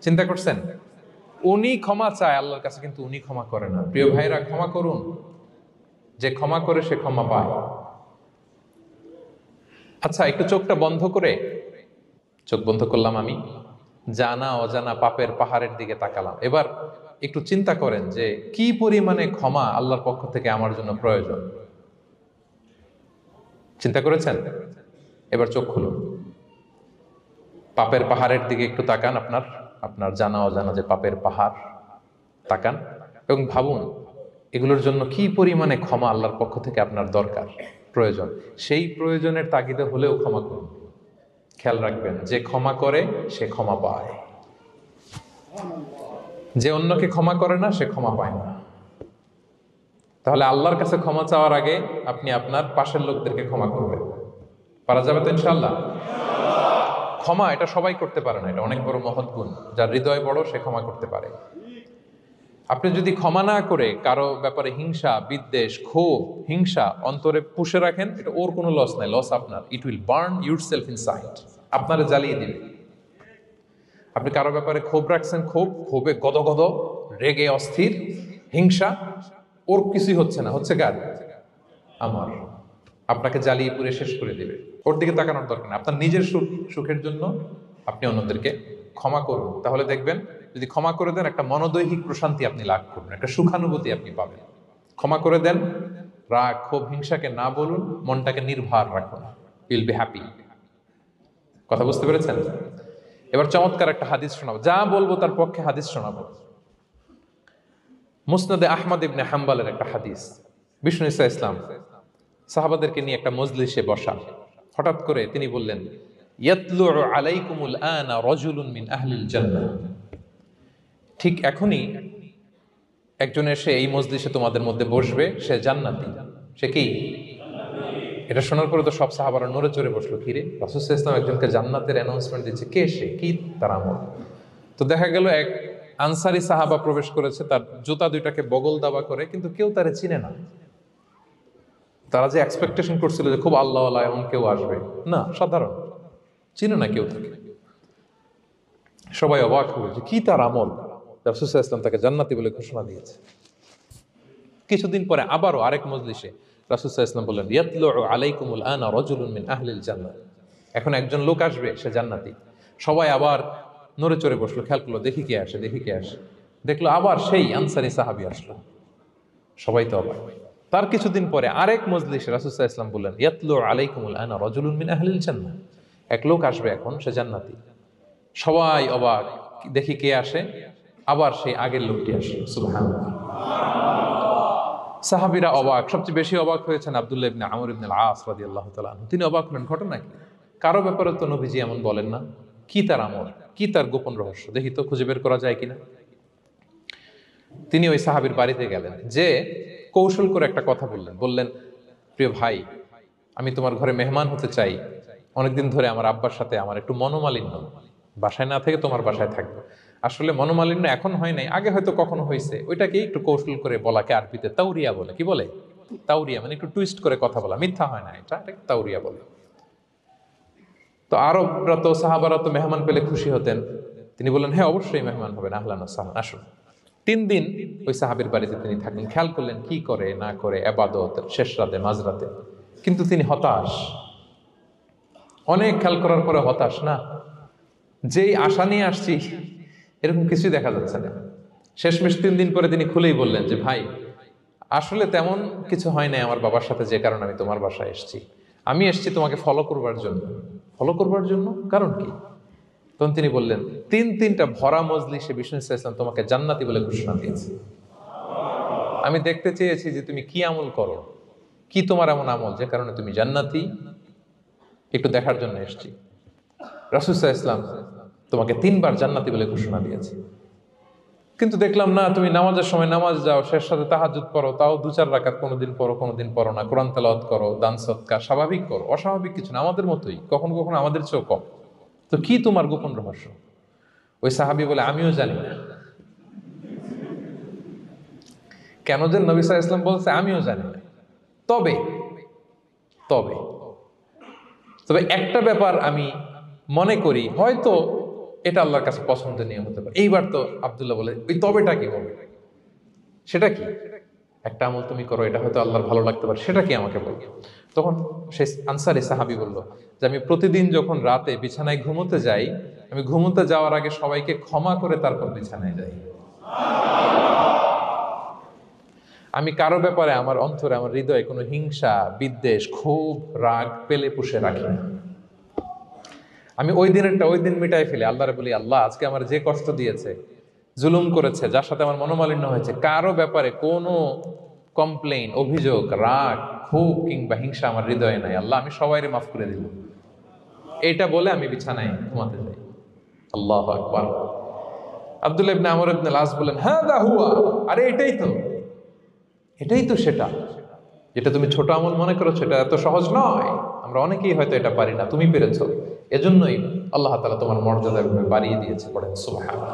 চিন্তা করছেন? উনি ক্ষমা চায় আল্লাহর কাছে, কিন্তু উনি ক্ষমা করে না। প্রিয় ভাইরা, ক্ষমা করুন। যে ক্ষমা করে সে ক্ষমা পায়। আচ্ছা, একটু চোখটা বন্ধ করে, চোখ বন্ধ করলাম আমি, জানা অজানা পাপের পাহাড়ের দিকে তাকালাম। এবার একটু চিন্তা করেন যে কি পরিমাণে ক্ষমা আল্লাহর পক্ষ থেকে আমার জন্য প্রয়োজন। চিন্তা করেছেন? এবার চোখ খুলুন, পাপের পাহাড়ের দিকে একটু তাকান, আপনার আপনার জানা অজানা যে পাপের পাহাড়, তাকান এবং ভাবুন এগুলোর জন্য কি পরিমাণে ক্ষমা আল্লাহর পক্ষ থেকে আপনার দরকার, প্রয়োজন। সেই প্রয়োজনের তাগিদে হলেও ক্ষমা করুন। খেয়াল রাখবেন, যে ক্ষমা করে সে ক্ষমা পায়, যে অন্যকে ক্ষমা করে না সে ক্ষমা পায় না। তাহলে আল্লাহর কাছে ক্ষমা চাওয়ার আগে আপনি আপনার পাশের লোকদেরকে ক্ষমা করবেন। পারা যাবে তো ইনশাআল্লাহ? ক্ষমা এটা সবাই করতে পারে না, এটা অনেক বড় মহৎ গুণ। যার হৃদয় বড় সে ক্ষমা করতে পারে। আপনি যদি ক্ষমা না করে কারো ব্যাপারে হিংসা, বিদ্বেষ, ক্ষোভ, হিংসা অন্তরে পুষে রাখেন, এটা ওর কোনো লস নাই, লস আপনার। It will burn yourself inside, আপনারে জ্বালিয়ে দিবে। আপনি কারো ব্যাপারে ক্ষোভ রাখছেন, ক্ষোভে গদগদ, রেগে অস্থির, হিংসা, ওর কিছুই হচ্ছে না, হচ্ছে কার? আমার। আপনাকে জ্বালিয়ে পুড়ে শেষ করে দেবে। ওর দিকে তাকানোর দরকার নেই। আপনার নিজের সুখের জন্য আপনি অন্যদেরকে ক্ষমা করুন। তাহলে দেখবেন, যদি ক্ষমা করে দেন, একটা মনোদৈহিক প্রশান্তি আপনি লাভ করবেন, একটা সুখানুভূতি আপনি পাবেন। ক্ষমা করে দেন, রাগ, ক্ষোভ, হিংসাকে না বলুন, মনটাকে নির্ভার রাখুন, ইউল বি হ্যাপি। কথা বুঝতে পেরেছেন? এবার চমৎকার একটা হাদিস শোনাবো, যা বলবো তার পক্ষে হাদিস শোনাবো। মুসনাদে আহমদ ইবনে হাম্বালের একটা হাদিস। বিষ্ণু ঈসা ইসলাম সাহাবাদেরকে নিয়ে একটা মজলিসে বসা। হঠাৎ করে তিনি বললেন, ইয়াতলু আলাইকুমুল আনা রাজুলুন মিন আহলিল জান্নাহ। ঠিক এখনই একজন এসে এই মজলিসে তোমাদের মধ্যে বসবে, সে জান্নাতি। সে কি? এটা শোনার পরে তো সব সাহাবারা নড়ে চড়ে বসলো। কি রে, রাসূল সাল্লাল্লাহু আলাইহি ওয়াসাল্লাম একজনকে জান্নাতের অ্যানাউন্সমেন্ট দিচ্ছে, কে সে, কি তার আমল? তো দেখা গেল এক আনসারি সাহাবা প্রবেশ করেছে, তার জুতা দুইটাকে বগল দাবা করে, কিন্তু কেউ তারে চিনে না। তারা যে এক্সপেকটেশন করছিল যে খুব আল্লাহওয়ালা এমন কেউ আসবে, না, সাধারণ, চিনে না কেউ তাকে। সবাই অবাক হলো যে কি তার আমল, রাসূল সাল্লাল্লাহু আলাইহি ওয়াসাল্লাম তাকে জান্নাতি বলে ঘোষণা দিয়েছে। কিছুদিন পরে আবারও আরেক মজলিসে রাসূল সাল্লাল্লাহু আলাইহি ওয়াসাল্লাম বললেন, ইয়াতলু আলাইকুমুল আনা রাজুলুন মিন আহলিল জান্নাহ। এখন একজন লোক আসবে, সে জান্নাতি। সবাই আবার নড়ে চড়ে বসলো, খেয়াল করলো, দেখি কে আসে, দেখি কে আসে। দেখলো আবার সেই আনসারী সাহাবী আসলো। সবাই তো অবাক। তার কিছুদিন পরে আরেক মজলিসে রাসূল সাল্লাল্লাহু আলাইহি ওয়াসাল্লাম বললেন, ইয়াতলু আলাইকুমুল আনা রাজুলুন মিন আহলিল জান্নাহ। এক লোক আসবে এখন, সে জান্নাতি। সবাই অবাক, দেখি কে আসে, আবার সেই আগের লোকটি আসে। সুবহানাল্লাহ। সাহাবীরা অবাক, সবচেয়ে বেশি অবাক হয়েছেন আব্দুল্লাহ ইবনে আমর ইবনে আল আস রাদিয়াল্লাহু তাআলা আনহু। তিনি অবাক হলেন, ঘটনা কি? কারো ব্যাপারে তো নবীজি এমন বলেন না, কি তার আমল, কি তার গোপন রহস্য, দেখি তো খুঁজে বের করা যায় কিনা। তিনি ওই সাহাবীর বাড়িতে গেলেন, যে কৌশল করে একটা কথা বললেন, প্রিয় ভাই, আমি তোমার ঘরে মেহমান হতে চাই। অনেকদিন ধরে আমার আব্বার সাথে আমার একটু মনোমালিন্য, বাসায় না থেকে তোমার বাসায় থাকবো। আসলে মনোমালিন্য এখন হয় নাই, আগে হয়তো কখনো হয়েছে। ওইটাকে একটু কৌশল করে বলাকে আরবিতে তাউরিয়া বলে। কি বলে? তাউরিয়া, মানে একটু টুইস্ট করে কথা বলা, মিথ্যা হয় না, এটাকে তাউরিয়া বলে। তো আরবরা তো, সাহাবারা তো মেহমান পেলে খুশি হতেন। তিনি বললেন, হ্যাঁ অবশ্যই মেহমান হবেন, আহলান ওয়া সাহলান, আসুন। 3 দিন ওই সাহাবীর বাড়িতে তিনি থাকলেন। খেয়াল করলেন কি করে না করে, ইবাদত, শেষ রাতে, মাঝরাতে। কিন্তু তিনি হতাশ। অনেক খেয়াল করার পরে হতাশ, না, যেই আশা নিয়ে আসছি এরকম কিছুই দেখা যাচ্ছে না। শেষমেশ 3 দিন পরে তিনি খুলেই বললেন যে, ভাই, আসলে তেমন কিছু হয় নাই আমার বাবার সাথে, যে কারণে আমি তোমার বাসায় এসেছি। আমি এসেছি তোমাকে ফলো করবার জন্য। ফলো করবার জন্য? কারণ কি? তখন তিনি বললেন, 3টা ভরা মজলিসে বিষ্ণু ইসলাম তোমাকে জান্নাতি বলে ঘোষণা দিয়েছে। আমি দেখতে চেয়েছি যে তুমি কি আমল করো, কি তোমার এমন আমল যে কারণে তুমি জান্নাতি, একটু দেখার জন্য এসেছি। রাসূল সাল্লাল্লাহু আলাইহি ওয়াসাল্লাম তোমাকে 3বার জান্নাতি বলে ঘোষণা দিয়েছে, কিন্তু দেখলাম না, তুমি নামাজের সময় নামাজ যাও, শেষ সাথে তাহাজ্জুদ পড়ো, তাও 2-4 রাকাত, কোনোদিন পড়ো কোনোদিন পড়ো না, কোরআন তেলাওয়াত করো, দান সদকা স্বাভাবিক করো, অস্বাভাবিক কিছু না, আমাদের মতোই, কখনো কখনো আমাদের চেয়েও কম। তো কি তোমার গোপন রহস্য? ওই সাহাবী বলে, আমিও জানি না। কেন যে নবী সাল্লাল্লাহু আলাইহি ওয়াসাল্লাম বলছে আমিও জানি না। তবে তবে তবে একটা ব্যাপার আমি মনে করি, হয়তো এটা আল্লাহর কাছে পছন্দনীয় হতে পারে। এইবার তো আব্দুল্লাহ বলে, ওই তবেটা কি বলবে? সেটা কি? একটা আমল তুমি করো, এটা হয়তো আল্লাহর ভালো লাগতে পারে, সেটা কি আমাকে বলো। তখন সে আনসারী সাহাবী বলল যে আমি প্রতিদিন যখন রাতে বিছানায় ঘুমোতে যাই, আমি ঘুমোতে যাওয়ার আগে সবাইকে ক্ষমা করে তারপর বিছানায় যাই। আমি কারো ব্যাপারে আমার অন্তরে, আমার হৃদয়ে কোনো হিংসা, বিদ্বেষ, ক্ষোভ, রাগ পেলে পুষে রাখি না। আমি ওই দিনেরটা ওই দিন মিটাই ফেলি। আল্লাহরে বলি, আল্লাহ আজকে আমার যে কষ্ট দিয়েছে, জুলুম করেছে, যার সাথে আমার মনোমালিন্য হয়েছে, কারো ব্যাপারে কোনো কমপ্লেইন, অভিযোগ, রাগ, ক্ষোভ কিংবা হিংসা আমার হৃদয়ে নাই। আল্লাহ আমি সবাইকে মাফ করে দিলাম। এইটা বলে আমি বিছানায় ঘুমাতে যাই। আল্লাহু আকবার। আব্দুল্লাহ ইবনে আমর ইবনে আল-আস বলেন, হাদা হুয়া, আরে এটাই তো সেটা যেটা তুমি ছোট আমল মনে করেছো, এটা এত সহজ নয়। আমরা অনেকেই হয়তো এটা পারি না, তুমি পেরেছো। এজন্যই আল্লাহ তাআলা তোমার মর্যাদা বাড়িয়ে দিয়েছে। পড়েন সুবহানাল্লাহ।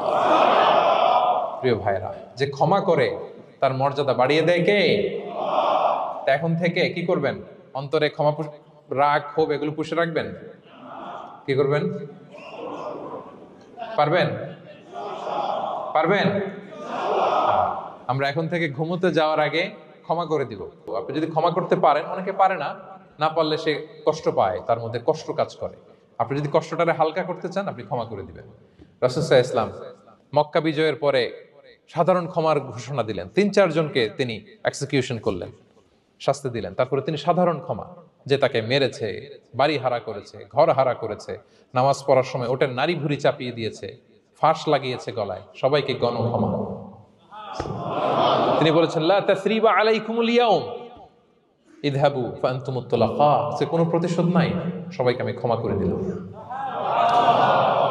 প্রিয় ভাইরা, যে ক্ষমা করে তার মর্যাদা বাড়িয়ে দেয় কে? তা এখন থেকে কি করবেন? অন্তরে ক্ষমা, রাগ, ক্ষোভ এগুলো পুষে রাখবেন। কি করবেন? পারবেন? আমরা এখন থেকে ঘুমোতে যাওয়ার আগে ক্ষমা করে দিব। আপনি যদি ক্ষমা করতে পারেন, অনেকে পারে না, না পারলে সে কষ্ট পায়, তার মধ্যে কষ্ট কাজ করে। আপনি যদি কষ্টটারে হালকা করতে চান, আপনি ক্ষমা করে দিবেন। রাসূল সাল্লাল্লাহু আলাইহি ওয়াসাল্লাম মক্কা বিজয়ের পরে সাধারণ ক্ষমার ঘোষণা দিলেন। ৩-৪ জনকে তিনি এক্সিকিউশন করলেন, শাস্তি দিলেন। তারপরে তিনি সাধারণ ক্ষমা, যে তাকে মেরেছে, বাড়ি হারা করেছে, ঘর হারা করেছে, নামাজ পড়ার সময় ওটার নারী ভুঁড়ি চাপিয়ে দিয়েছে, ফাঁস লাগিয়েছে গলায়, সবাইকে গণ ক্ষমা। তিনি বলেছেন, লা তাসরিবা আলাইকুমুল ইয়াউম ইযহাবু ফাআনতুমুত তুলাকা, যে কোনো প্রতিশোধ নাই, সবাইকে আমি ক্ষমা করে দিলাম।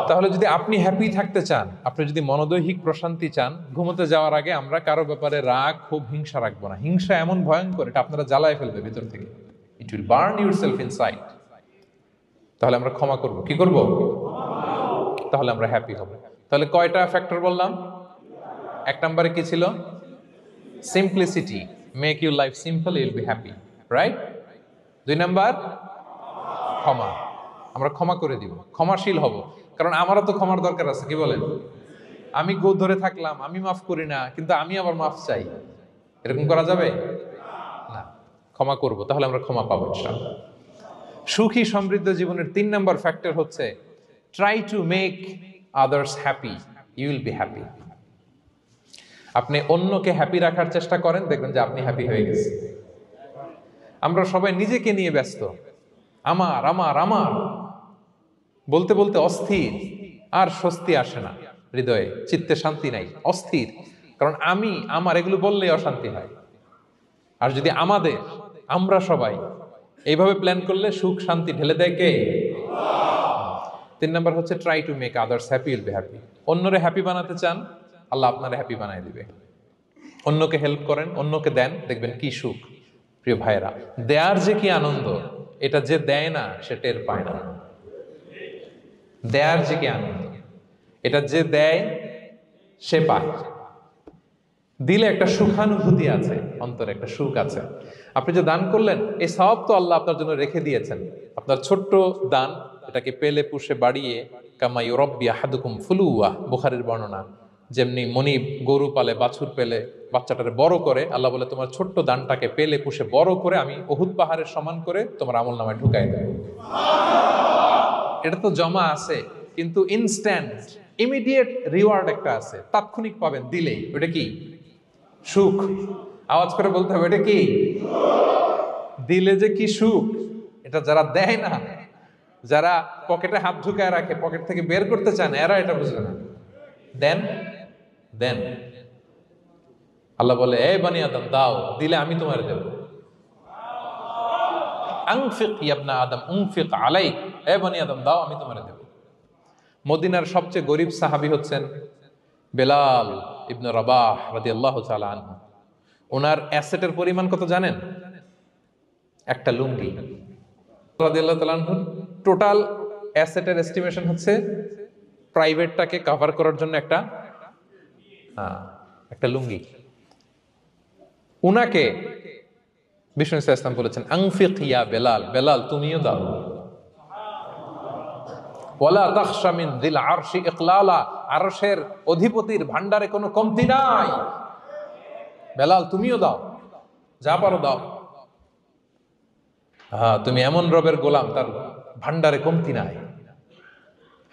তাহলে যদি আপনি হ্যাপি থাকতে চান, আপনি যদি মনোদৈহিক প্রশান্তি চান, ঘুমোতে যাওয়ার আগে আমরা কারো ব্যাপারে রাগ, খুব হিংসা রাখবো না। হিংসা এমন ভয়ঙ্কর, এটা আপনারা জ্বালায় ফেলবে ভিতর থেকে। It will burn yourself inside. তাহলে আমরা ক্ষমা করব। কি করব? তাহলে আমরা হ্যাপি হব। তাহলে কয়টা ফ্যাক্টর বললাম? 1 নম্বরে কি ছিল? Simplicity, make your life simple, you will be happy, right? 2 number ক্ষমা, আমরা ক্ষমা করে দিব, ক্ষমাশীল হব। কারণ আমারও তো ক্ষমার দরকার আছে। কি বলেন? আমি গো ধরে থাকলাম, আমি মাফ করি না, কিন্তু আমি আবার মাফ চাই, এরকম করা যাবে না। ক্ষমা করব, তাহলে আমরা ক্ষমা পাবো ইনশাআল্লাহ। সুখী সমৃদ্ধ জীবনের 3 নাম্বার ফ্যাক্টর হচ্ছে try to make others happy, you will be happy. আপনি অন্যকে হ্যাপি রাখার চেষ্টা করেন, দেখবেন যে আপনি হ্যাপি হয়ে গেছেন। আমরা সবাই নিজেকে নিয়ে ব্যস্ত, আমার আমার আমার বলতে বলতে অস্থির, আর স্বস্তি আসে না হৃদয়ে, চিত্তে শান্তি নাই, অস্থির। কারণ আমি আমার এগুলো বললেই অশান্তি হয়। আর যদি আমাদের, আমরা সবাই এইভাবে প্ল্যান করলে সুখ শান্তি ঢেলে দেয় কে? 3 নাম্বার হচ্ছে try to make others happy, will be happy. অন্যরে হ্যাপি বানাতে চান, আল্লাহ আপনারে হ্যাপি বানায় দিবে। অন্যকে হেল্প করেন, অন্যকে দেন, দেখবেন কি সুখ। প্রিয় ভাইয়েরা, দেয়ার যে কি আনন্দ, এটা যে দেয় না সে টের পায় না। দেয়ার যে কি আনন্দ, এটা যে দেয় সে পায়। দিলে একটা সুখানুভূতি আছে, অন্তরে একটা সুখ আছে। আপনি যে দান করলেন, এই সওয়াব তো আল্লাহ আপনার জন্য রেখে দিয়েছেন। আপনার ছোট্ট দান, এটাকে পেলে পুষে বাড়িয়ে, কামা ইউরাব্বি আহাদুকুম ফুলুয়া, বুখারীর বর্ণনা, যেমনি মনিব গরু পালে, বাছুর পেলে বাচ্চাটারে বড় করে, আল্লাহ বলে তোমার ছোট্ট দানটাকে পেলে পুষে বড় করে আমি উহুদ পাহাড়ের সমান করে তোমার আমল নামায় ঢুকাই দেব। এটা তো জমা আছে, কিন্তু ইনস্ট্যান্ট ইমিডিয়েট রিওয়ার্ড একটা আছে, তাৎক্ষণিক পাবেন দিলেই। ওটা কি? সুখ। আওয়াজ করে বলতে হবে, এটা কি? দিলে যে কি সুখ, এটা যারা দেয় না, যারা পকেটে হাত ঢুকায় রাখে, পকেট থেকে বের করতে চান, এরা এটা বুঝবে না। দেন দেন, আল্লাহ বলে, এ বানি আদম দাও, দিলে আমি তোমার দেব। আনফিক ইয়া আদম উনফিক আলাইক, এ বানি আদম দাও, আমি তোমার দেব। মদিনার সবচেয়ে গরিব সাহাবী হচ্ছেন বেলাল ইবনে রাবাহ রাদিয়াল্লাহু তাআলা আনহু। ওনার অ্যাসেটের পরিমাণ কত জানেন? একটা লুঙ্গি। রাদিয়াল্লাহু তাআলা আনহু টোটাল অ্যাসেটের এস্টিমেশন হচ্ছে প্রাইভেটটাকে কভার করার জন্য একটা লুঙ্গি। উনাকে বিষ্ণু ইসলাম বলেছেন আনফিক ইয়া বেলাল, বেলাল তুমিও দাও। ওয়ালা তাখশা মিন যিল আরশি ইকলালা, আরশের অধিপতির ভান্ডারে কোনো কমতি নাই, বেলাল তুমিও দাও, যা পারো দাও। হ্যাঁ, তুমি এমন রবের গোলাম তার ভান্ডারে কমতি নাই।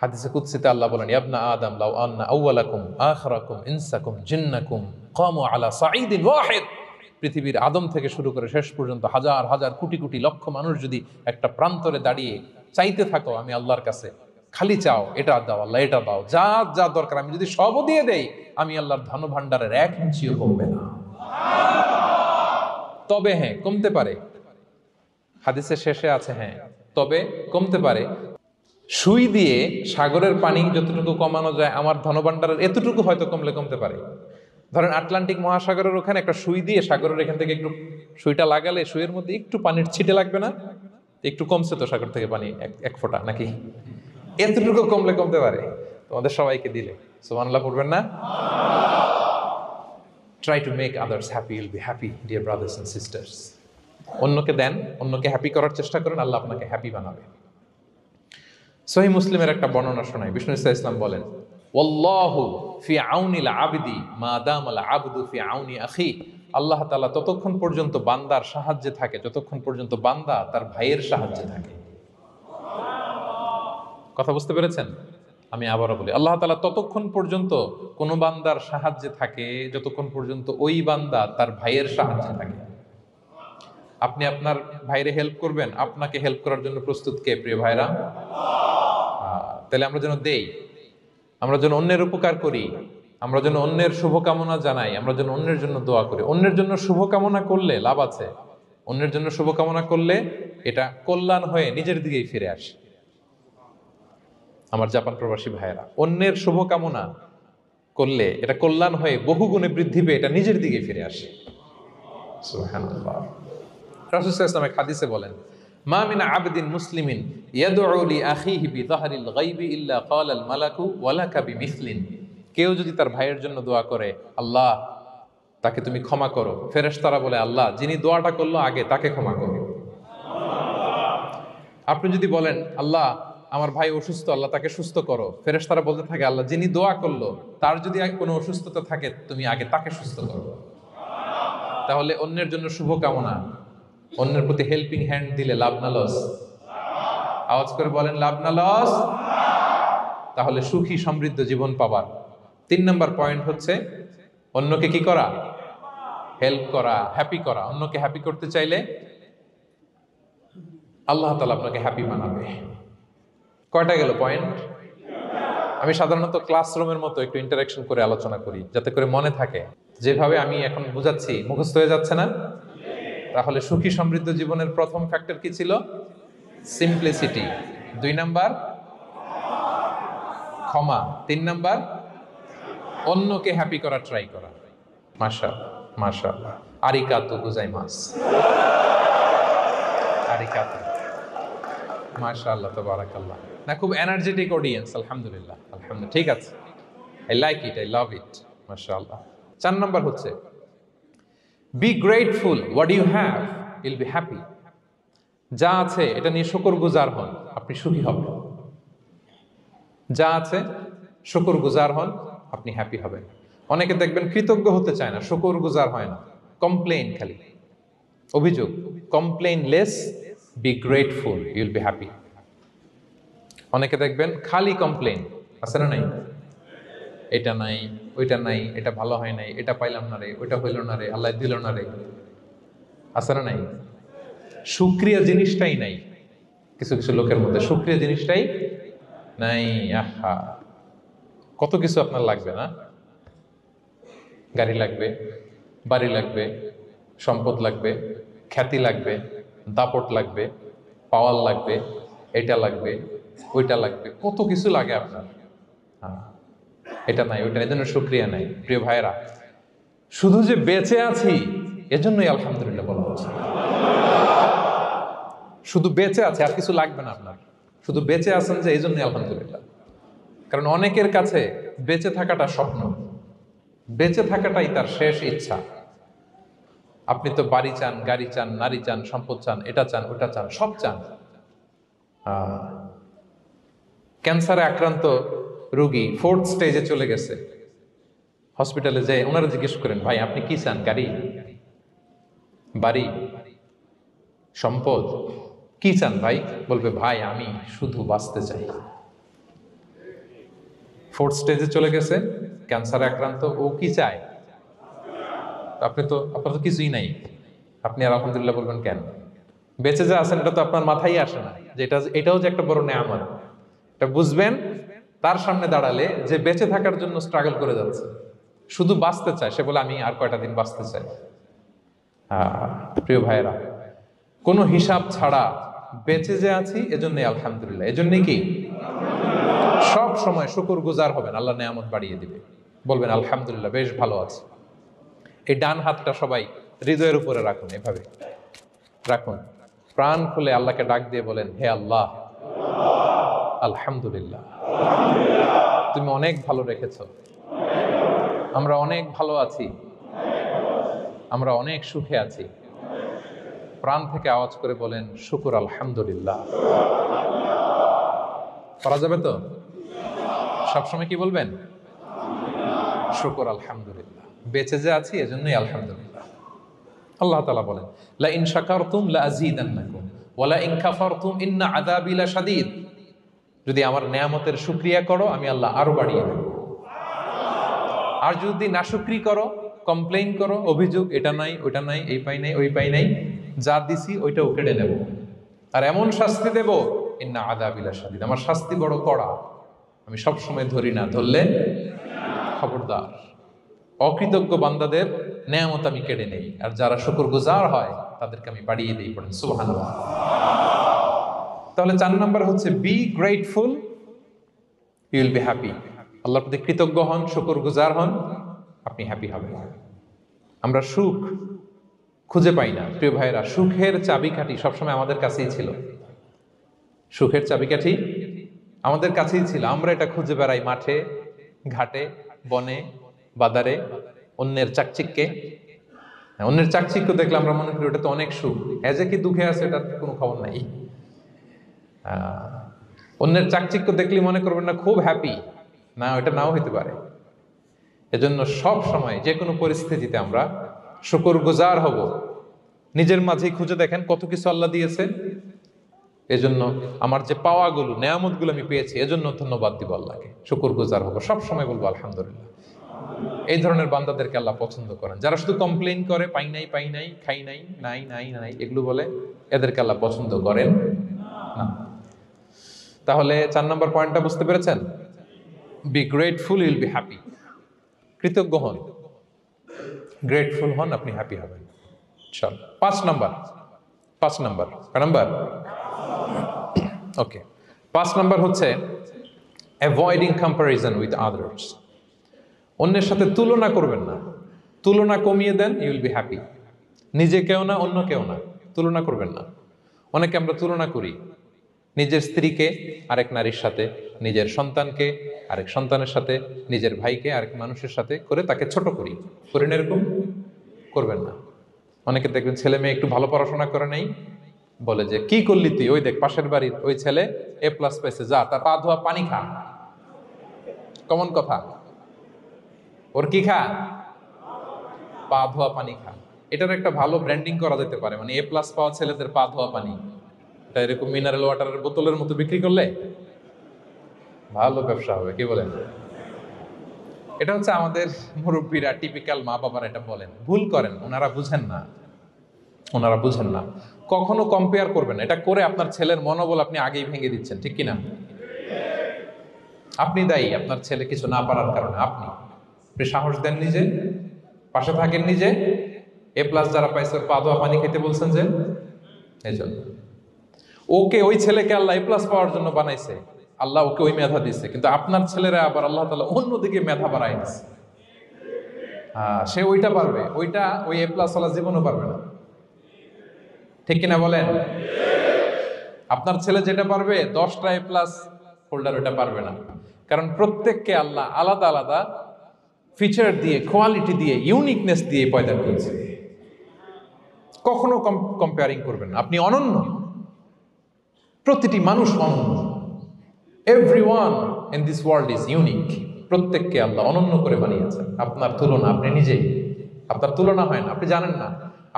হাদিসে কুদসিতে আল্লাহ বলেন, ইবনা আদম লাউ আন্না আউওয়ালাকুম আখিরাকুম ইনসাকুম জিন্নাকুম কামু আলা সাঈদিন ওয়াহিদ, পৃথিবীর আদম থেকে শুরু করে শেষ পর্যন্ত হাজার হাজার কোটি কোটি লক্ষ মানুষ যদি একটা প্রান্তরে দাঁড়িয়ে চাইতে থাকো আমি আল্লাহর কাছে, খালি চাও এটা দাও আল্লাহ, এটা দাও, যা যা দরকার আমি যদি সবও দিয়ে দেই, আমি আল্লাহর ধন ভান্ডারের 1 ইঞ্চিও কমবে না। তবে হ্যাঁ, কমতে পারে, হাদিসের শেষে আছে হ্যাঁ তবে কমতে পারে। সুই দিয়ে সাগরের পানি যতটুকু কমানো যায় আমার ধনভাণ্ডারের এতটুকু হয়তো কমলে কমতে পারে। ধরেন আটলান্টিক মহাসাগরের ওখানে একটা সুই দিয়ে সাগরের এখান থেকে একটু সুইটা লাগালে সুইয়ের মধ্যে একটু পানির ছিটে লাগবে না? একটু কমছে তো সাগর থেকে পানি এক ফোঁটা, নাকি এতটুকু কমলে কমতে পারে। তোমাদের সবাইকে দিলে সুবহানাল্লাহ পড়বেন না? Try to make others happy, will be happy dear brothers and sisters. অন্যকে দেন, অন্যকে হ্যাপি করার চেষ্টা করেন, আল্লাহ আপনাকে হ্যাপি বানাবে। সহিহ মুসলিমের একটা বর্ণনা শোনায়, বিষ্ণু ইসলাম বলেন, ওয়াল্লাহু ফি আউনিল আবদি মা দামাল আবদু ফি আউনি আখি, আল্লাহ তাআলা ততক্ষণ পর্যন্ত বান্দার সাহায্যে থাকে যতক্ষণ পর্যন্ত বান্দা তার ভাইয়ের সাহায্যে থাকে। কথা বুঝতে পেরেছেন? আমি আবারও বলি, আল্লাহ তাআলা ততক্ষণ পর্যন্ত কোন বান্দার সাহায্যে থাকে যতক্ষণ পর্যন্ত ওই বান্দা তার ভাইয়ের সাহায্যে থাকে। আপনি আপনার ভাইরে হেল্প করবেন, আপনাকে হেল্প করার জন্য প্রস্তুত কে প্রিয় ভাইরা? তাহলে আমরা যেন দেই, আমরা যেন অন্যের উপকার করি, আমরা যেন অন্যের শুভকামনা জানাই, আমরা যেন অন্যের জন্য দোয়া করি। অন্যের জন্য শুভকামনা করলে লাভ আছে, অন্যের জন্য শুভকামনা করলে এটা কল্যাণ হয়ে নিজের দিকেই ফিরে আসে। আমার জাপান প্রবাসী ভাইয়েরা, অন্যের শুভকামনা করলে এটা কল্যাণ হয়ে বহুগুণে বৃদ্ধি পেয়ে এটা নিজের দিকে ফিরে আসে। সুবহানাল্লাহ। রাসূল সাল্লাল্লাহু আলাইহি ওয়াসাল্লাম হাদিসে বলেন, মা মিন আবদিন মুসলিমিন ইয়াদউ লি আখিহি বিযাহরিল গায়বি ইল্লা ক্বালাল মালাকু ওয়ালাকা বিমিসলিন, কেউ যদি তার ভাইয়ের জন্য দোয়া করে আল্লাহ তাকে তুমি ক্ষমা করো, ফেরেশতারা বলে আল্লাহ যিনি দোয়াটা করলো আগে তাকে ক্ষমা করো। আপনি যদি বলেন আল্লাহ আমার ভাই অসুস্থ, আল্লাহ তাকে সুস্থ করো, ফেরেশতারা বলতে থাকে আল্লাহ যিনি দোয়া করলো তার যদি কোনো অসুস্থতা থাকে তুমি আগে তাকে সুস্থ করো। তাহলে অন্যের জন্য শুভকামনা, অন্যের প্রতি হেল্পিং হ্যান্ড দিলে লাভ না লস? আওয়াজ করে বলেন লাভ না লস? তাহলে সুখী সমৃদ্ধ জীবন পাবার 3 নম্বর পয়েন্ট হচ্ছে অন্যকে কি করা? হেল্প করা, হ্যাপি করা। অন্যকে হ্যাপি করতে চাইলে আল্লাহ তাআলা আপনাকে হ্যাপি বানাবে। কয়টা গেল পয়েন্ট? আমি সাধারণত ক্লাসরুমের মতো একটু ইন্টারাকশন করে আলোচনা করি যাতে করে মনে থাকে। যেভাবে আমি এখন বুঝাচ্ছি মুখস্থ হয়ে যাচ্ছে না? তাহলে সুখী সমৃদ্ধ জীবনের প্রথম ফ্যাক্টর কি ছিল? সিম্পলিসিটি। 2 নাম্বার ক্ষমা। 3 নাম্বার অন্যকে হ্যাপি করা ট্রাই করা। মাশাআল্লাহ মাশাআল্লাহ, আরিকাতু গোজাইমাস, আরিকাতু, মাশাআল্লাহ তাবারাকাল্লাহ। না, খুব এনার্জেটিক অডিয়েন্স, আলহামদুলিল্লাহ আলহামদুলিল্লাহ, ঠিক আছে, I like it, I love it, মাশাআল্লাহ। 4 নাম্বার হচ্ছে be grateful what you have, you'll be happy. যা আছে এটা নিয়ে শুকরগুজার হন, আপনি সুখী হবেন। যা আছে শুকরগুজার হন, আপনি হ্যাপি হবেন। অনেকে দেখবেন কৃতজ্ঞ হতে চায় না, শুকরগুজার হয় না, কমপ্লেইন, খালি অভিযোগ। Complain less, be grateful, Yule be happy. অনেকে দেখবেন খালি কমপ্লেইন, আছে না নাই? এটা নাই, ওইটা নাই, এটা ভালো হয় নাই, এটা পাইলাম না রে, ওইটা হইল না রে, আল্লাহ দিল না রে, আছে না নাই? শুকরিয়া জিনিসটাই নাই কিছু কিছু লোকের মধ্যে, শুকরিয়া জিনিসটাই নাই। আহা, কত কিছু আপনার লাগবে না? গাড়ি লাগবে, বাড়ি লাগবে, সম্পদ লাগবে, খ্যাতি লাগবে, দাপট লাগবে, পাওয়ার লাগবে, এটা লাগবে, ওইটা লাগবে, কত কিছু লাগে আপনার। হ্যাঁ, এটা নাই, ওইটা, এজন্য শুকরিয়া নাই। প্রিয় ভাইরা, শুধু যে বেঁচে আছি এজন্যই আলহামদুলিল্লাহ বলা হচ্ছে। শুধু বেঁচে আছে, আর কিছু লাগবে না আপনার, শুধু বেঁচে আছেন যে এই জন্যই আলহামদুলিল্লাহ। কারণ অনেকের কাছে বেঁচে থাকাটা স্বপ্ন, বেঁচে থাকাটাই তার শেষ ইচ্ছা। আপনি তো বাড়ি চান, গাড়ি চান, নারী চান, সম্পদ চান, এটা চান, ওটা চান, সব চান। ক্যান্সারে আক্রান্ত রোগী 4th স্টেজে চলে গেছে, হসপিটালে যে ওনারা জিজ্ঞেস করেন, ভাই আপনি কি চান? গাড়ি, বাড়ি, সম্পদ, কি চান ভাই? বলবে, ভাই আমি শুধু বাঁচতে চাই। 4th স্টেজে চলে গেছে, ক্যান্সারে আক্রান্ত, ও কি চায়? আপনার তো কিছুই নাই, আপনি আর আলহামদুলিল্লাহ বলবেন কেন? বেঁচে যা আছেন এটা তো আপনার মাথায় আসে না যে এটাও যে একটা বড় নেয়ামত। এটা বুঝবেন তার সামনে দাঁড়ালে, যে বেঁচে থাকার জন্য স্ট্রাগল করে যাচ্ছে, শুধু বাঁচতে চায়, সে বলে আমি আর কয়টা দিন বাঁচতে চাই। প্রিয় ভাইয়েরা, কোনো হিসাব ছাড়া বেঁচে যে আছি এজন্যই আলহামদুলিল্লাহ। এজন্যই কি সব সময় শুকরগুজার হবেন, আল্লাহ নেয়ামত বাড়িয়ে দিবে, বলবেন আলহামদুলিল্লাহ বেশ ভালো আছে। এই ডান হাতটা সবাই হৃদয়ের উপরে রাখুন, এভাবে রাখুন, প্রাণ খুলে আল্লাহকে ডাক দিয়ে বলেন, হে আল্লাহ, আলহামদুলিল্লাহ, তুমি অনেক ভালো রেখেছো, আমরা অনেক ভালো আছি, আমরা অনেক সুখে আছি। প্রাণ থেকে আওয়াজ করে বলেন, শুকর আলহামদুলিল্লাহ। করা যাবে তো? সবসময় কি বলবেন? শুকর আলহামদুলিল্লাহ, বেঁচে যে আছি এজন্যই আলহামদুলিল্লাহ। আল্লাহ তাআলা বলেন, লা ইন শাকারতুম লা আযীদান্নাকুম ওয়া লা ইন কাফারতুম ইন্না আযাবি লাশাদীদ। যদি আমার নেয়ামতের শুকরিয়া করো আমি আল্লাহ আরো বাড়িয়ে দেব, আর যদি নাশুকরি করো, কমপ্লেইন করো, অভিযোগ, এটা নাই ওটা নাই, এই পাই নাই ওই পাই নাই, যা দিছি ওইটাও কেড়ে নেব, আর এমন শাস্তি দেব, ইন্না আযাবি লাশাদীদ, আমার শাস্তি বড় কড়া, আমি সব সময় ধরি না, ধরলে খবরদার। অকৃতজ্ঞ বান্দাদের নেয়ামত আমি কেড়ে নেই, আর যারা শুকরগুজার হয় তাদেরকে আমি বাড়িয়ে দিই। পড়েন সুবহানাল্লাহ। তাহলে 4 নাম্বার হচ্ছে be grateful, you will be happy. আল্লাহর প্রতি কৃতজ্ঞ হন, শুকরগুজার হন, আপনি হ্যাপি হবেন। আমরা সুখ খুঁজে পাই না প্রিয় ভাইরা, সুখের চাবিকাঠি সবসময় আমাদের কাছেই ছিল। সুখের চাবিকাঠি আমাদের কাছেই ছিল, আমরা এটা খুঁজে বেড়াই মাঠে, ঘাটে, বনে, বাজারে, অন্যের চাকচিক্যে। অন্যের চাকচিক্য দেখলে আমরা মনে করি ওটা তো অনেক সুখ, এজে কি দুঃখে আছে এটার কোনো খবর নাই। অন্যের চাকচিক্য দেখলে মনে করবেন না খুব হ্যাপি, না, ওটা নাও হইতে পারে। এজন্য সব সময় যে কোনো পরিস্থিতিতে আমরা শুকরগুজার হব। নিজের মাঝেই খুঁজে দেখেন কত কিছু আল্লাহ দিয়েছে, এজন্য আমার যে পাওয়াগুলো, নেয়ামতগুলো আমি পেয়েছি, এজন্য ধন্যবাদ দিব আল্লাহকে, শুকরগুজার হব, সব সময় বলবো আলহামদুলিল্লাহ। এই ধরনের বান্দাদেরকে আল্লাহ পছন্দ করেন। যারা শুধু কমপ্লেইন করে, পাই নাই, পাই নাই, খাই নাই, নাই নাই নাই, এগুলো বলে, এদেরকে আল্লাহ পছন্দ করেন না। তাহলে 4 নম্বর পয়েন্টটা বুঝতে পেরেছেন? Be grateful, you will be happy. কৃতজ্ঞ হন, গ্রেটফুল হন, আপনি হ্যাপি হবেন। চল 5 নাম্বার ওকে, 5 নাম্বার হচ্ছে অ্যাভয়েডিং কম্প্যারিজন উইথ আদার্স। অন্যের সাথে তুলনা করবেন না, তুলনা কমিয়ে দেন, ইউ উইল বি হ্যাপি। নিজে কেউ না, অন্য কেউ না, তুলনা করবেন না। অনেকে আমরা তুলনা করি, নিজের স্ত্রীকে আরেক নারীর সাথে, নিজের সন্তানকে আরেক সন্তানের সাথে, নিজের ভাইকে আরেক মানুষের সাথে করে তাকে ছোট করি না, এরকম করবেন না। অনেকে দেখবেন ছেলে মেয়ে একটু ভালো পড়াশোনা করে নেই, বলে যে কি করলি তুই, ওই দেখ পাশের বাড়ির ওই ছেলে A+ পাইছে, যা তার পা ধোয়া পানি খা। কমন কথা, ওর কি খা? পা ধোয়া পানি খা। এটার একটা ভালো ব্র্যান্ডিং করা যেতে পারে, মানে A+ পাওয়া ছেলেদের পা ধোয়া পানি, এটা এরকম মিনারেল ওয়াটারের বোতলের মতো বিক্রি করলে ভালো ব্যবসা হবে, কি বলেন? এটা হচ্ছে আমাদের মুরব্বীরা, টিপিক্যাল মা বাবারা এটা বলেন, ভুল করেন, ওনারা বুঝেন না। কখনো কম্পেয়ার করবেন না, এটা করে আপনার ছেলের মনোবল আপনি আগেই ভেঙে দিচ্ছেন, ঠিক কিনা? আপনি দায়ী আপনার ছেলে কিছু না পারার কারণে। আপনি সাহস দেন নিজে, পাশে থাকেন নিজে। A+ যারা পাইছে ওর পা ধোয়া পানি খেতে বলছেন যে, এই জন্য ওকে, ওই ছেলেকে আল্লাহ A+ পাওয়ার জন্য বানাইছে, আল্লাহ ওকে ওই মেধা দিচ্ছে, কিন্তু আপনার ছেলেরা আবার আল্লাহ তাআলা অন্যদিকে মেধা বাড়াই দিচ্ছে। সে ওইটা পারবে, ওইটা ওই A+ ওয়ালা জীবনও পারবে না, ঠিক কিনা বলেন? আপনার ছেলে যেটা পারবে 10টা A+ হোল্ডার ওইটা পারবে না, কারণ প্রত্যেককে আল্লাহ আলাদা আলাদা ফিচার দিয়ে, কোয়ালিটি দিয়ে, ইউনিকনেস দিয়ে পয়দা করেছে। কখনো কম্পেয়ারিং করবেন না। আপনি অনন্য, প্রতিটি মানুষ অনন্য। Everyone in this world is unique. প্রত্যেককে আল্লাহ অনন্য করে বানিয়েছেন। আপনার তুলনা আপনি নিজেই, আপনার তুলনা হয় না, আপনি জানেন না।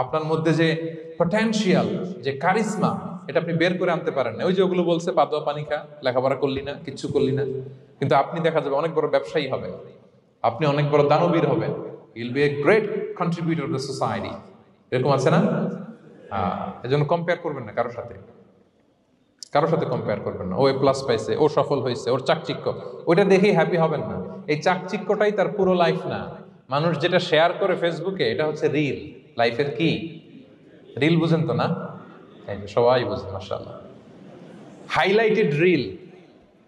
আপনার মধ্যে যে পটেনশিয়াল, যে কারিশমা, এটা আপনি বের করে আনতে পারেন না। ওই যে ওগুলো বলছে পাদুয়া পানি খা, লেখাপড়া করলি না, কিচ্ছু করলি না, কিন্তু আপনি দেখা যাবে অনেক বড় ব্যবসায়ী হবে, আপনি অনেক বড় দানবীর হবেন। You'll B a great contributor two society. এরকম আছে না? এজন্য কম্পেয়ার করবেন না কারোর সাথে, কারোর সাথে কম্পেয়ার করবেন না। ও এ প্লাস পাইছে, ও সফল হয়েছে, ওর চাকচিক্য, ওইটা দেখেই হ্যাপি হবেন না। এই চাকচিক্যটাই তার পুরো লাইফ না। মানুষ যেটা শেয়ার করে ফেসবুকে, এটা হচ্ছে রিল। লাইফের কি রিল? বুঝেন তো না? সবাই বুঝেন, মাশাআল্লাহ। Highlighted reel.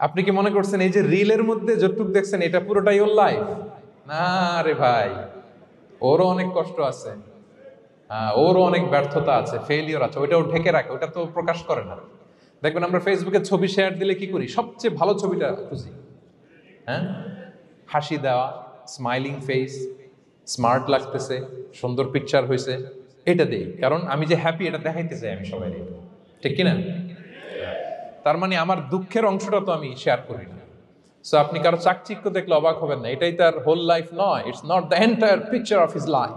আপনি কি মনে করছেন এই যে রিলের মধ্যে যতটুকু দেখছেন এটা পুরোটাই ওর লাইফ? না রে ভাই, ওরও অনেক কষ্ট আছে, ওরও অনেক ব্যর্থতা আছে, ফেলিওর আছে, ওইটাও ঢেকে রাখে, ওটা তো প্রকাশ করে না। দেখবেন আমরা ফেসবুকে ছবি শেয়ার দিলে কি করি? সবচেয়ে ভালো ছবিটা খুঁজি, হ্যাঁ, হাসি দেওয়া, স্মাইলিং ফেস, স্মার্ট লাগতেছে, সুন্দর পিকচার হয়েছে, এটা দেই। কারণ আমি যে হ্যাপি এটা দেখাইতে চাই আমি সবাই, ঠিক কিনা? তার মানে আমার দুঃখের অংশটা তো আমি শেয়ার করি না। সো আপনি কারো চাকচিক্য দেখলে অবাক হবেন না, এটাই তার হোল লাইফ নয়। It's not the entire picture of his life.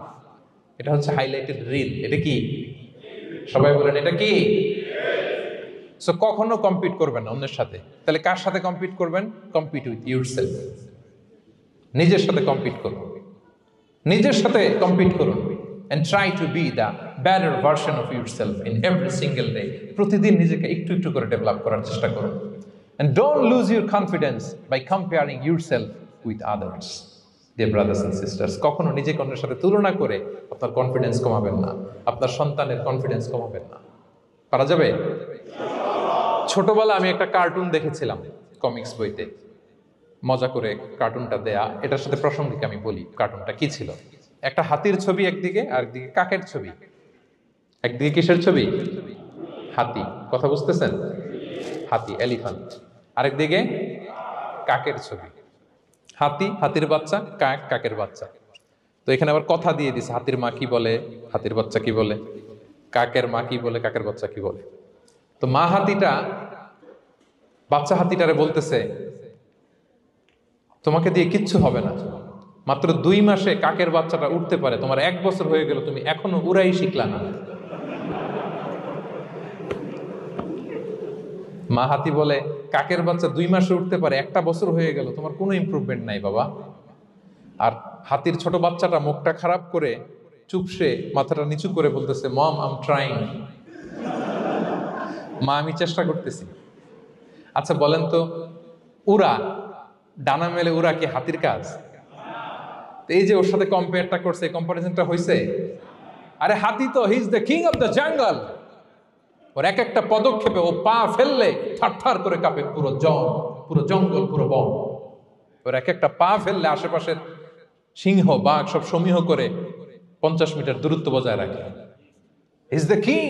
এটা হচ্ছে হাইলাইটেড রিল। এটা কি? সবাই বলেন এটা কি? সো কখনো কম্পিট করবেন না অন্যের সাথে। তাহলে কার সাথে কম্পিট করবেন? Compete with yourself. নিজের সাথে কম্পিট করুন, নিজের সাথে কম্পিট করুন। and try to be the better version of yourself in every single day. প্রতিদিন নিজেকে একটু একটু করে ডেভেলপ করার চেষ্টা করুন। and don't lose your confidence by comparing yourself with others. Dear brothers and sisters, কখনো নিজেকে অন্যের সাথে তুলনা করে আপনার কনফিডেন্স কমাবেন না, আপনার সন্তানের কনফিডেন্স কমাবেন না। পারা যাবে? ছোটবেলা আমি একটা কার্টুন দেখেছিলাম কমিক্স বইতে, মজা করে কার্টুনটা দেয়া। এটার সাথে প্রাসঙ্গিক আমি বলি কার্টুনটা কি ছিল। একটা হাতির ছবি একদিকে, আর একদিকে কাকের ছবি। একদিকে কিসের ছবি? হাতি। কথা বুঝতেছেন? হাতি, এলিফ্যান্ট। আরেকদিকে কাকের ছবি। হাতি, হাতির বাচ্চা, কাক, কাকের বাচ্চা। তো এখানে আবার কথা দিয়ে দিছে, হাতির মা কি বলে, হাতির বাচ্চা কি বলে, কাকের মা কি বলে, কাকের বাচ্চা কি বলে। তো মা হাতিটা বাচ্চা হাতিটারে বলতেছে, তোমাকে দিয়ে কিচ্ছু হবে না, মাত্র 2 মাসে কাকের বাচ্চাটা উঠতে পারে, তোমার 1 বছর হয়ে গেল, তুমি এখনো উড়াই শিখলা না। মা হাতি বলে, কাকের বাচ্চা 2 মাসে উঠতে পারে, 1 বছর হয়ে গেল, তোমার কোনো ইমপ্রুভমেন্ট নাই বাবা। আর হাতির ছোট বাচ্চাটা মুখটা খারাপ করে চুপসে মাথাটা নিচু করে বলতেছে, মম আই এম ট্রাইং। মা আমি চেষ্টা করতেছি। আচ্ছা বলেন তো, উড়া, ডানা মেলে উড়া কি হাতির কাজ? এই যে ওর সাথে কম্পেয়ারটা করছে, কম্পারিজনটা হয়েছে। আরে হাতি তো he is the king of the jungle. ওর এক একটা পদক্ষেপে ও পা ফেললে থারথার করে কাঁপে পুরো জঙ্গল, পুরো বন। ওর এক একটা পা ফেললে আশেপাশের সিংহ, বাঘ সব সমীহ করে 50 মিটার দূরত্ব বজায় রাখে। Is the king.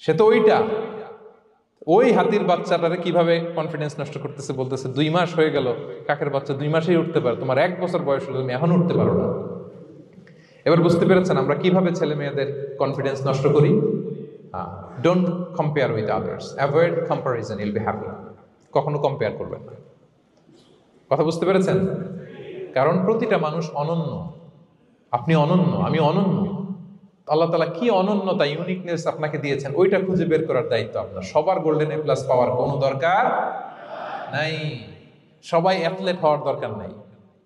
সে তো ওইটা। ওই হাতির বাচ্চাটারে কিভাবে কনফিডেন্স নষ্ট করতেছে, বলতেছে 2 মাস হয়ে গেল, কাকের বাচ্চা 2 মাসেই উঠতে পারে, তোমার 1 বছর বয়স হলো, তুমি এখন উঠতে পারো না। এবার বুঝতে পেরেছেন আমরা কিভাবে ছেলে মেয়েদের কনফিডেন্স নষ্ট করি? Don't compare with others, avoid comparison, Yule be happy. কখনো কম্পেয়ার করবেন না। কথা বুঝতে পেরেছেন? কারণ প্রতিটা মানুষ অনন্য। আপনি অনন্য, আমি অনন্য। আল্লাহ তাআলা কি অনন্যতা, ইউনিকনেস আপনাকে দিয়েছেন, ওইটা খুঁজে বের করার দায়িত্ব আপনার। সবার গোল্ডেন এ প্লাস পাওয়ার কোনো দরকার নাই, সবাই অ্যাথলেট হওয়ার দরকার নাই,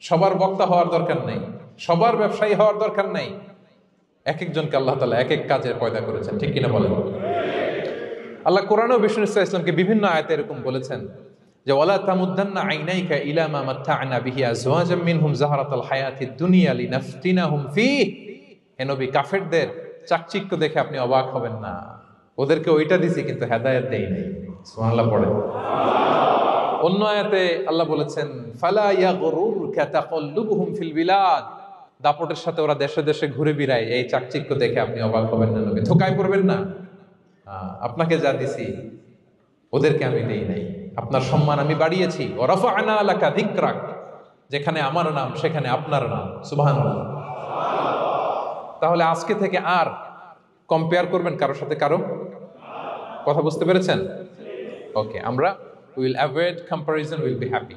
সবার বক্তা হওয়ার দরকার নাই, সবার ব্যবসায়ী হওয়ার দরকার নাই। এক একজনকে আল্লাহ তাআলা এক এক কাজে পয়দা করেছেন, ঠিক কিনা বলেন? আল্লাহ কোরআনেও বিষ্ণু ইসলামকে বিভিন্ন আয়াতে এরকম বলেছেন যে ওয়ালা তামুদ্দান্না আইনাইকা ইলা মা মাত্তা'না বিহি আজওয়াজাম মিনহুম যাহরাতাল হায়াতিদ দুনিয়া লিনাফতিনাহুম ফীহ। হে নবী, কাফেরদের চাকচিক্য দেখে আপনি অবাক হবেন না। ওদেরকে ওইটা দিছি কিন্তু হেদায়েত দেই নাই। সুবহানাল্লাহ পড়ে। অন্য আয়াতে আল্লাহ বলেছেন ফালা ইয়াগরুরকা তাকাল্লুবুহুম ফিল বিলাদ। দাপটের সাথে ওরা দেশে দেশে ঘুরে বেড়ায়, এই চাকচিক্য দেখে আপনি অবাক হবেন না নবী, ধোঁকায় পড়বেন না। আপনাকে যা দিছি ওদেরকে আমি দেই নাই। আপনার সম্মান আমি বাড়িয়েছি। ওয়া রাফা'না লাকা যিকরাক, যেখানে আমার নাম সেখানে আপনার নাম। সুবহানাল্লাহ। তাহলে আজকে থেকে আর কম্পেয়ার করবেন কারোর সাথে কারো? কথা বুঝতে পেরেছেন? ওকে, আমরা will avoid comparison, will be happy.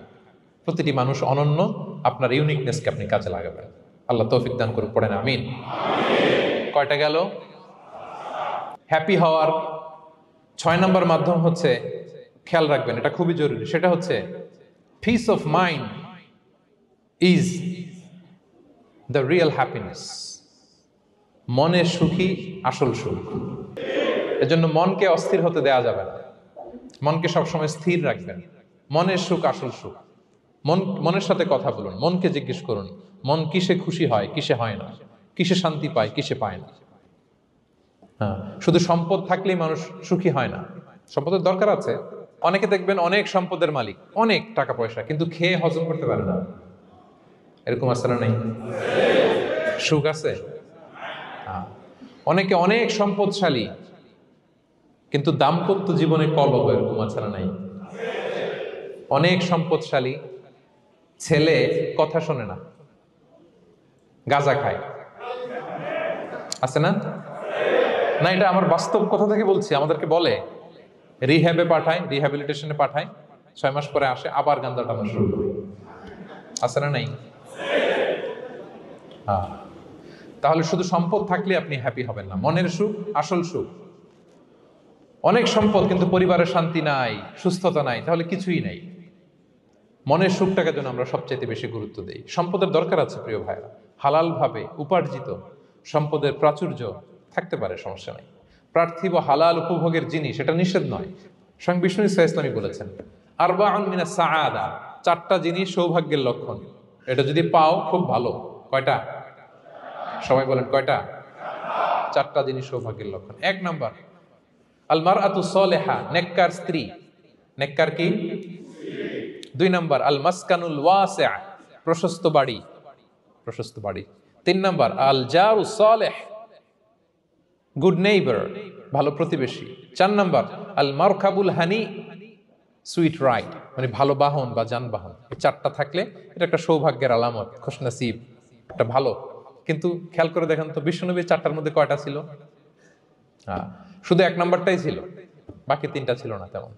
প্রতিটি মানুষ অনন্য, আপনার ইউনিকনেসকে আপনি কাজে লাগাবেন। আল্লাহ তৌফিক দান করুক, পড়েন আমিন। কয়টা গেল? হ্যাপি হওয়ার 6 নম্বর মাধ্যম হচ্ছে, খেয়াল রাখবেন এটা খুবই জরুরি, সেটা হচ্ছে piece of mind is the real happiness. মনের সুখী আসল সুখ। এজন্য মনকে অস্থির হতে দেয়া যাবে না, মনকে সবসময় স্থির রাখবেন। মনের সুখ আসল সুখ। মনের সাথে কথা বলুন, মনকে জিজ্ঞেস করুন মন কিসে খুশি হয়, কিসে হয় না, কিসে শান্তি পায়, কিসে পায় না। হ্যাঁ, শুধু সম্পদ থাকলেই মানুষ সুখী হয় না, সম্পদের দরকার আছে। অনেকে দেখবেন অনেক সম্পদের মালিক, অনেক টাকা পয়সা, কিন্তু খেয়ে হজম করতে পারে না। এরকম আছে না? নেই? সুখ আছে? অনেকে অনেক সম্পদশালী, কিন্তু দাম্পত্য জীবনে কলহ, এরকম আছে না? নাই? অনেক সম্পদশালী ছেলে কথা শোনে না, গাঁজা খায়, আছে না? না, এটা আমার বাস্তব কথা থেকে বলছি। আমাদেরকে বলে রিহ্যাবে পাঠায়, রিহ্যাবিলিটেশনে পাঠায়, 6 মাস পরে আসে আবার গাঁজা টানা শুরু করে। আছে না? নাই? তাহলে শুধু সম্পদ থাকলে আপনি হ্যাপি হবেন না। মনের সুখ আসল সুখ। অনেক সম্পদ কিন্তু পরিবারের শান্তি নাই, সুস্থতা নাই, তাহলে কিছুই নাই। মনের সুখটাকে যেন আমরা সবচাইতে বেশি গুরুত্ব দেই। সম্পদের দরকার আছে প্রিয় ভাইরা, হালাল ভাবে উপার্জিত সম্পদের প্রাচুর্য থাকতে পারে, সমস্যা নাই। পার্থিব হালাল উপভোগের জিনিস, এটা নিষেধ নয়। স্বয়ং বিষ্ণু ইসলামী বলেছেন আরবাউন মিনাস সাআদা, 4টা জিনিস সৌভাগ্যের লক্ষণ। এটা যদি পাও খুব ভালো। কয়টা? সবাই বলেন কয়টা? 4টা জিনিস সৌভাগ্যের লক্ষণ। 1 নাম্বার আল মারআতু সালেহা, নেককার স্ত্রী। নেককার কি? 2 নাম্বার আল মাসকানুল ওয়াসিআ, প্রশস্ত বাড়ি, প্রশস্ত বাড়ি। 3 নাম্বার আল জারু সালেহ, গুড নেইবার, ভালো প্রতিবেশী। 4 নাম্বার আল মারকাবুল হানি, সুইট রাইড, মানে ভালো বাহন বা যানবাহন। 4টা থাকলে এটা একটা সৌভাগ্যের আলামত, খুশনসিব, এটা ভালো। কিন্তু খেয়াল করে দেখেন তো বিশ্বনবীর 4টার মধ্যে কয়টা ছিল? শুধু 1 নাম্বারটাই ছিল, বাকি 3টা ছিল না তেমন।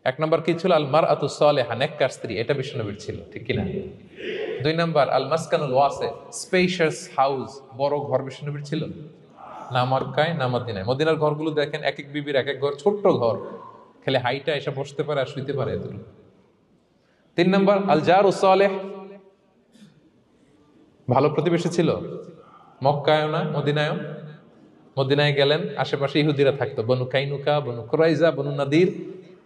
1 নাম্বার কি ছিল? আল মারআতু সালেহা, নেককার স্ত্রী, এটা বিশ্বনবীর ছিল, ঠিক কিনা? 2 নাম্বার আল মাসকানুল ওয়াসি, স্পেশিয়াস হাউস, বড় ঘর, বিশ্বনবীর ছিল না? মক্কায় না মদিনায়? মদিনার ঘরগুলো দেখেন, এক এক বিবির এক এক ঘর, ছোট্ট ঘর, খেলে হাইটা এসে বসতে পারে আর শুইতে পারে এতটুকু। 3 নাম্বার আল জারু সালেহ, ভালো প্রতিবেশী ছিল। মক্কায়ও না মদিনায়ও। মদিনায় গেলেন, আশেপাশে ইহুদিরা থাকতো, বনু কাইনুকা, বনু কুরাইজা, বনু নাদির।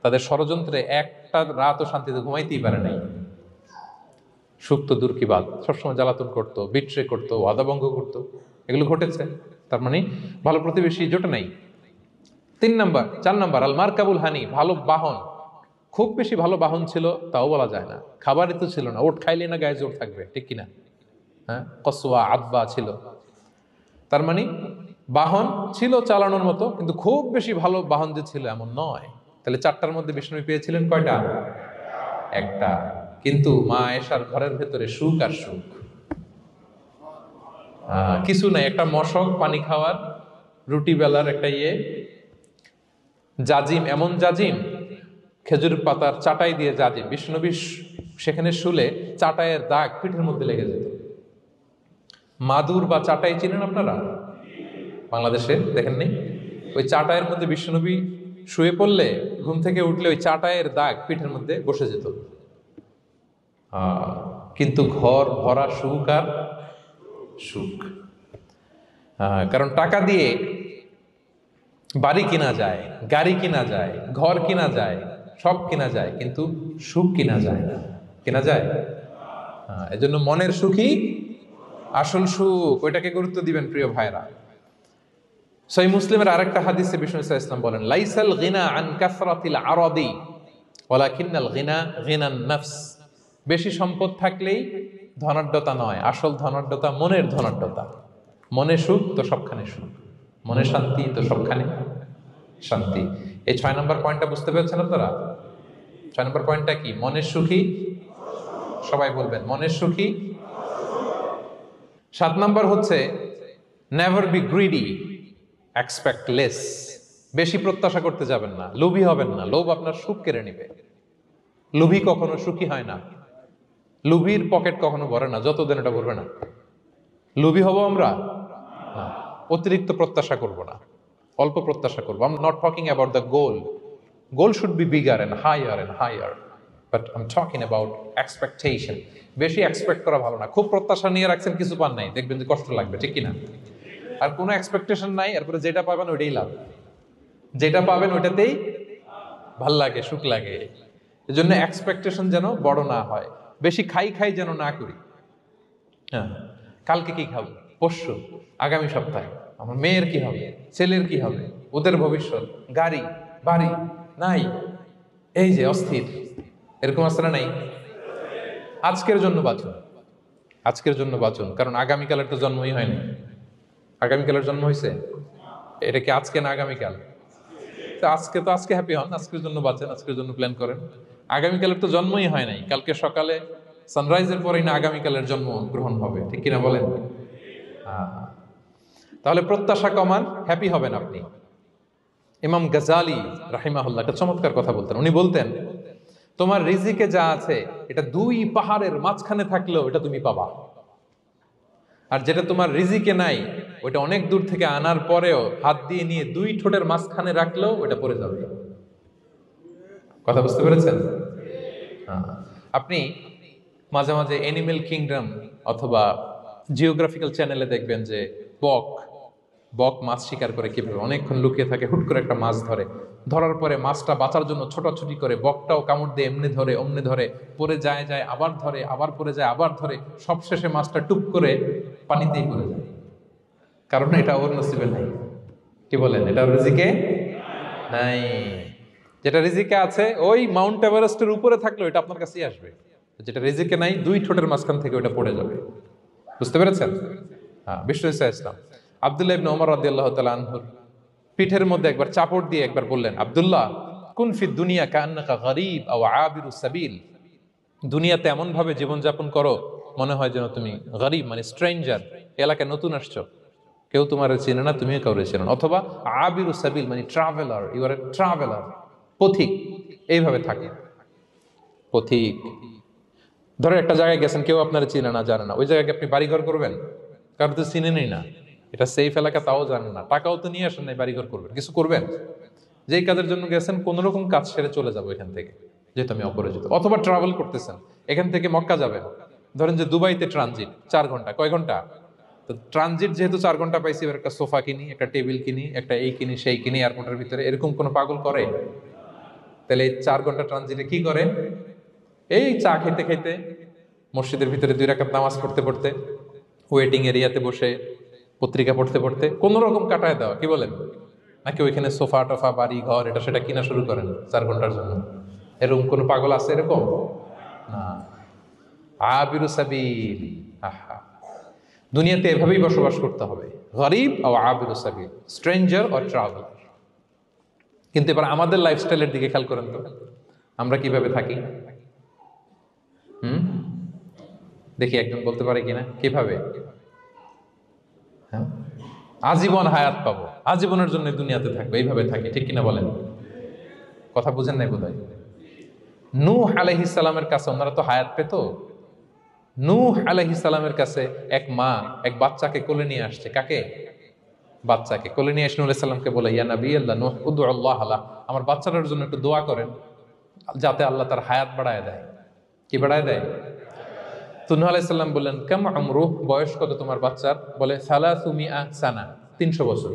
তাদের ষড়যন্ত্রে একটা রাতও শান্তিতে ঘুমাইতেই পারে নাই। সুখ তো দূর কি বাদ, সবসময় জ্বালাতন করতো, বিট্রে করতো, ওয়াদাভঙ্গ করতো, এগুলো ঘটেছে। তার মানে ভালো প্রতিবেশী জোটে নাই। 3 নাম্বার 4 নাম্বার আল মারকাবুল হানি, ভালো বাহন। খুব বেশি ভালো বাহন ছিল তাও বলা যায় না, খাবারই তো ছিল না, ওট খাইলে না গায়ে জোর থাকবে, ঠিক কিনা? হ্যাঁ, কসওয়া আদবা ছিল। তার মানে বাহন ছিল চালানোর মতো, কিন্তু খুব বেশি ভালো বাহন যে ছিল এমন নয়। তাহলে 4টার মধ্যে বিষ্ণু পেয়েছিলেন কয়টা? 1টা। কিন্তু মা আয়েশার ঘরের ভেতরে সুখ আর সুখ, কিছু নাই। একটা মশক, পানি খাওয়ার, রুটি বেলার একটা জাজিম, এমন জাজিম, খেজুর পাতার চাটাই দিয়ে জাজিম। বিষ্ণুনবী সেখানে শুলে চাটাইয়ের দাগ পিঠের মধ্যে লেগে যেত। মাদুর বা চাটাই চিনেন আপনারা? বাংলাদেশে দেখেননি? ওই চাটাইয়ের মধ্যে বিশ্বনবী শুয়ে পড়লে, ঘুম থেকে উঠলে ওই চাটাইয়ের দাগ পিঠের মধ্যে বসে যেত। কিন্তু ঘর ভরা সুখ আর সুখ। কারণ টাকা দিয়ে বাড়ি কিনা যায়, গাড়ি কিনা যায়, ঘর কিনা যায়, সব কিনা যায়, কিন্তু সুখ কিনা যায় না। কিনা যায়? এজন্য মনের সুখই আসল সুখ, ওইটাকে গুরুত্ব দিবেন প্রিয় ভাইরা। সহিহ মুসলিমের আরেকটা হাদিসে বিষ্ণু ইসলাম বলেন লাইসাল গিনা আন কাসরাতিল আরাদি ওয়ালাকিন্নাল গিনা গিনান নফস। বেশি সম্পদ থাকলেই ধনাঢ্যতা নয়, আসল ধনাঢ্যতা মনের ধনাঢ্যতা। মনে সুখ তো সবখানে সুখ, মনে শান্তি তো সবখানে শান্তি। এই 6 নম্বর পয়েন্টটা বুঝতে পেরেছেন আপনারা? 6 নম্বর পয়েন্টটা কি? মনের সুখী, সবাই বলবেন মনের সুখী। 7 নম্বর হচ্ছে never be greedy, expect less, বেশি প্রত্যাশা করতে যাবেন না, লোভী হবেন না, লোভ আপনার সুখ কেড়ে নিবে। লোভী কখনো সুখী হয় না, লোভীর পকেট কখনো ভরে না যতদিন এটা ভরবে না। লোভী হব আমরা না, অতিরিক্ত প্রত্যাশা করব না, অল্প প্রত্যাশা করবো। I am not talking about the goal, goal should be bigger and higher, but I am talking about expectation. বেশি এক্সপেক্ট করা ভালো না। খুব প্রত্যাশা নিয়ে রাখছেন, কিছু পান নাই, দেখবেন যে কষ্ট লাগবে, ঠিক কিনা? আর কোনো এক্সপেকটেশন নাই, এরপরে যেটা পাবেন ওইটাই লাভ, যেটা পাবেন ওইটাতেই ভাল লাগে, সুখ লাগে। এই জন্য এক্সপেকটেশন যেন বড় না হয়, বেশি খাই যেন না করি। হ্যাঁ, কালকে কি খাবো, পরশু, আগামী সপ্তাহে আমার মেয়ের কি হবে, ছেলের কি হবে, ওদের ভবিষ্যৎ, গাড়ি বাড়ি নাই, এই যে অস্থির, এরকম আসলে নাই। আজকের জন্য বাঁচুন, আজকের জন্য বাঁচুন, কারণ আগামীকালের তো জন্মই হয়নি। আগামীকালের জন্ম হয়েছে, এটা কি আজকে না আগামীকাল? তো আজকে হ্যাপি হন, আজকের জন্য বাঁচেন, আজকের জন্য প্ল্যান করেন। আগামীকালের তো জন্মই হয় নাই, কালকে সকালে সানরাইজের পরেই না আগামীকালের জন্ম গ্রহণ হবে, ঠিক কিনা বলেন? তাহলে প্রত্যাশা কমান, হ্যাপি হবেন আপনি। ইমাম গাজালি রাহিমাহুল্লাহ একটা চমৎকার কথা বলতেন। উনি বলতেন, তোমার রিজিকে যা আছে এটা 2 পাহাড়ের মাঝখানে থাকলেও এটা তুমি পাবা, আর যেটা তোমার রিজিকে নাই ওটা অনেক দূর থেকে আনার পরেও হাত দিয়ে নিয়ে 2 ঠোঁটের মাঝখানে রাখলেও ওটা পড়ে যাবে। কথা বুঝতে পেরেছেন? আপনি মাঝে মাঝে অ্যানিমেল কিংডম অথবা জিওগ্রাফিক্যাল চ্যানেলে দেখবেন যে বক মাছ শিকার করে কিভাবে অনেকক্ষণ লুকিয়ে থাকে, হুট করে একটা মাছ ধরে, ধরার পরে মাছটা বাঁচার জন্য ছোটাছুটি করে, বকটাও কামড় দিয়ে এমনি ধরে অমনি ধরে, পরে যায় আবার ধরে, আবার পরে যায় আবার ধরে, সবশেষে মাছটা টুপ করে পানিতেই পড়ে যায়, কারণ এটা ওর নসিবে নাই। কি বলেন? এটা রিজিকে নাই। যেটা রিজিকে আছে ওই মাউন্ট এভারেস্টের উপরে থাকলে এটা আপনার কাছেই আসবে, যেটা রিজিকে নাই 2 ঠোঁটের মাঝখান থেকে ওটা পড়ে যাবে। বুঝতে পেরেছেন? বিষ্ণু ইসা ইসলাম আব্দুল্লাহ ইবনে ওমর রাদিয়াল্লাহু তাআলা আনহুর পিঠের মধ্যে একবার চাপড় দিয়ে একবার বললেন, আব্দুল্লাহ, কুন ফি দুনিয়া কান্নাকা গরীব আও আবিরুস সাবিল, দুনিয়াতে এমন ভাবে জীবনযাপন করো মনে হয় যেন তুমি গরীব মানে স্ট্রেঞ্জার, এলাকায় নতুন আসছো, কেউ তোমার চেনে না, তুমিও কাউরে চেনো না, অথবা আবিরুস সাবিল মানে traveller, you are a traveller, পথিক। এইভাবে থাকে পথিক। ধরো একটা জায়গায় গেছেন, কেউ আপনারা চিনে না, জানে না, ওই জায়গায় আপনি বাড়িঘর করবেন, কারণ তো চিনেনই না, এটা সেফ এলাকা তাও জানেন না, টাকাও তো নিয়ে আসেন নাই, বাড়িঘর করবেন, কিছু করবেন? যেই কাজের জন্য গেছেন কোন রকম কাজ সেরে চলে যাবো এখান থেকে, যেহেতু আমি অপরিচিত। অথবা ট্রাভেল করতেছেন, এখান থেকে মক্কা যাবেন, ধরেন যে দুবাইতে ট্রানজিট 4 ঘন্টা, কয় ঘন্টা? তো ট্রানজিট যেহেতু 4 ঘন্টা পাইছি, এবার একটা সোফা কিনি, একটা টেবিল কিনি, একটা এই কিনি সেই কিনি এয়ারপোর্টের ভিতরে, এরকম কোনো পাগল করে? তাহলে এই 4 ঘন্টা ট্রানজিটে কি করেন? এই চা খেতে খেতে, মসজিদের ভিতরে 2 রাকাত নামাজ পড়তে পড়তে, ওয়েটিং এরিয়াতে বসে পত্রিকা পড়তে পড়তে কোন রকম কাটায় দেওয়া, কি বলেন? নাকি ওইখানে সোফা টোফা বাড়ি ঘর এটা সেটা কিনা শুরু করেন 4 ঘন্টার জন্য? এরকম কোন পাগল আছে এরকম? না। আবিরু সাবিল, আহা, দুনিয়াতে এভাবেই বসবাস করতে হবে, গরিব ও আবিরু সাবিল, স্ট্রেঞ্জার অর ট্রাভেলার। কিন্তু এবার আমাদের লাইফস্টাইলের দিকে খেয়াল করেন তো, আমরা কিভাবে থাকি? দেখি একজন বলতে পারে কিনা কিভাবে? আজীবন হায়াত পাবো, আজীবনের জন্য দুনিয়াতে থাকবো, এইভাবে থাকি, ঠিক কিনা বলেন? কথা বুঝেন নাই বোধহয়। নূহ আলাইহিস সালামের কাছে ওনারা তো হায়াত পেত। নূহ আলাইহিস সালামের কাছে এক মা এক বাচ্চাকে কোলে নিয়ে আসছে। কাকে? বাচ্চাকে কোলে নিয়ে এসে নূহ আলাইহিস সালামকে বলে, ইয়া নবী আল্লাহ নূহ উদউ আল্লাহ আলা, আমার বাচ্চাটার জন্য একটু দোয়া করেন যাতে আল্লাহ তার হায়াত বাড়ায় দেয়। কি বাড়ায় দেয়? তো নূহ আলাইহিস সালাম বললেন, কাম আমরুহ, বয়স কত তোমার বাচ্চার? বলে 300 সানা, 300 বছর।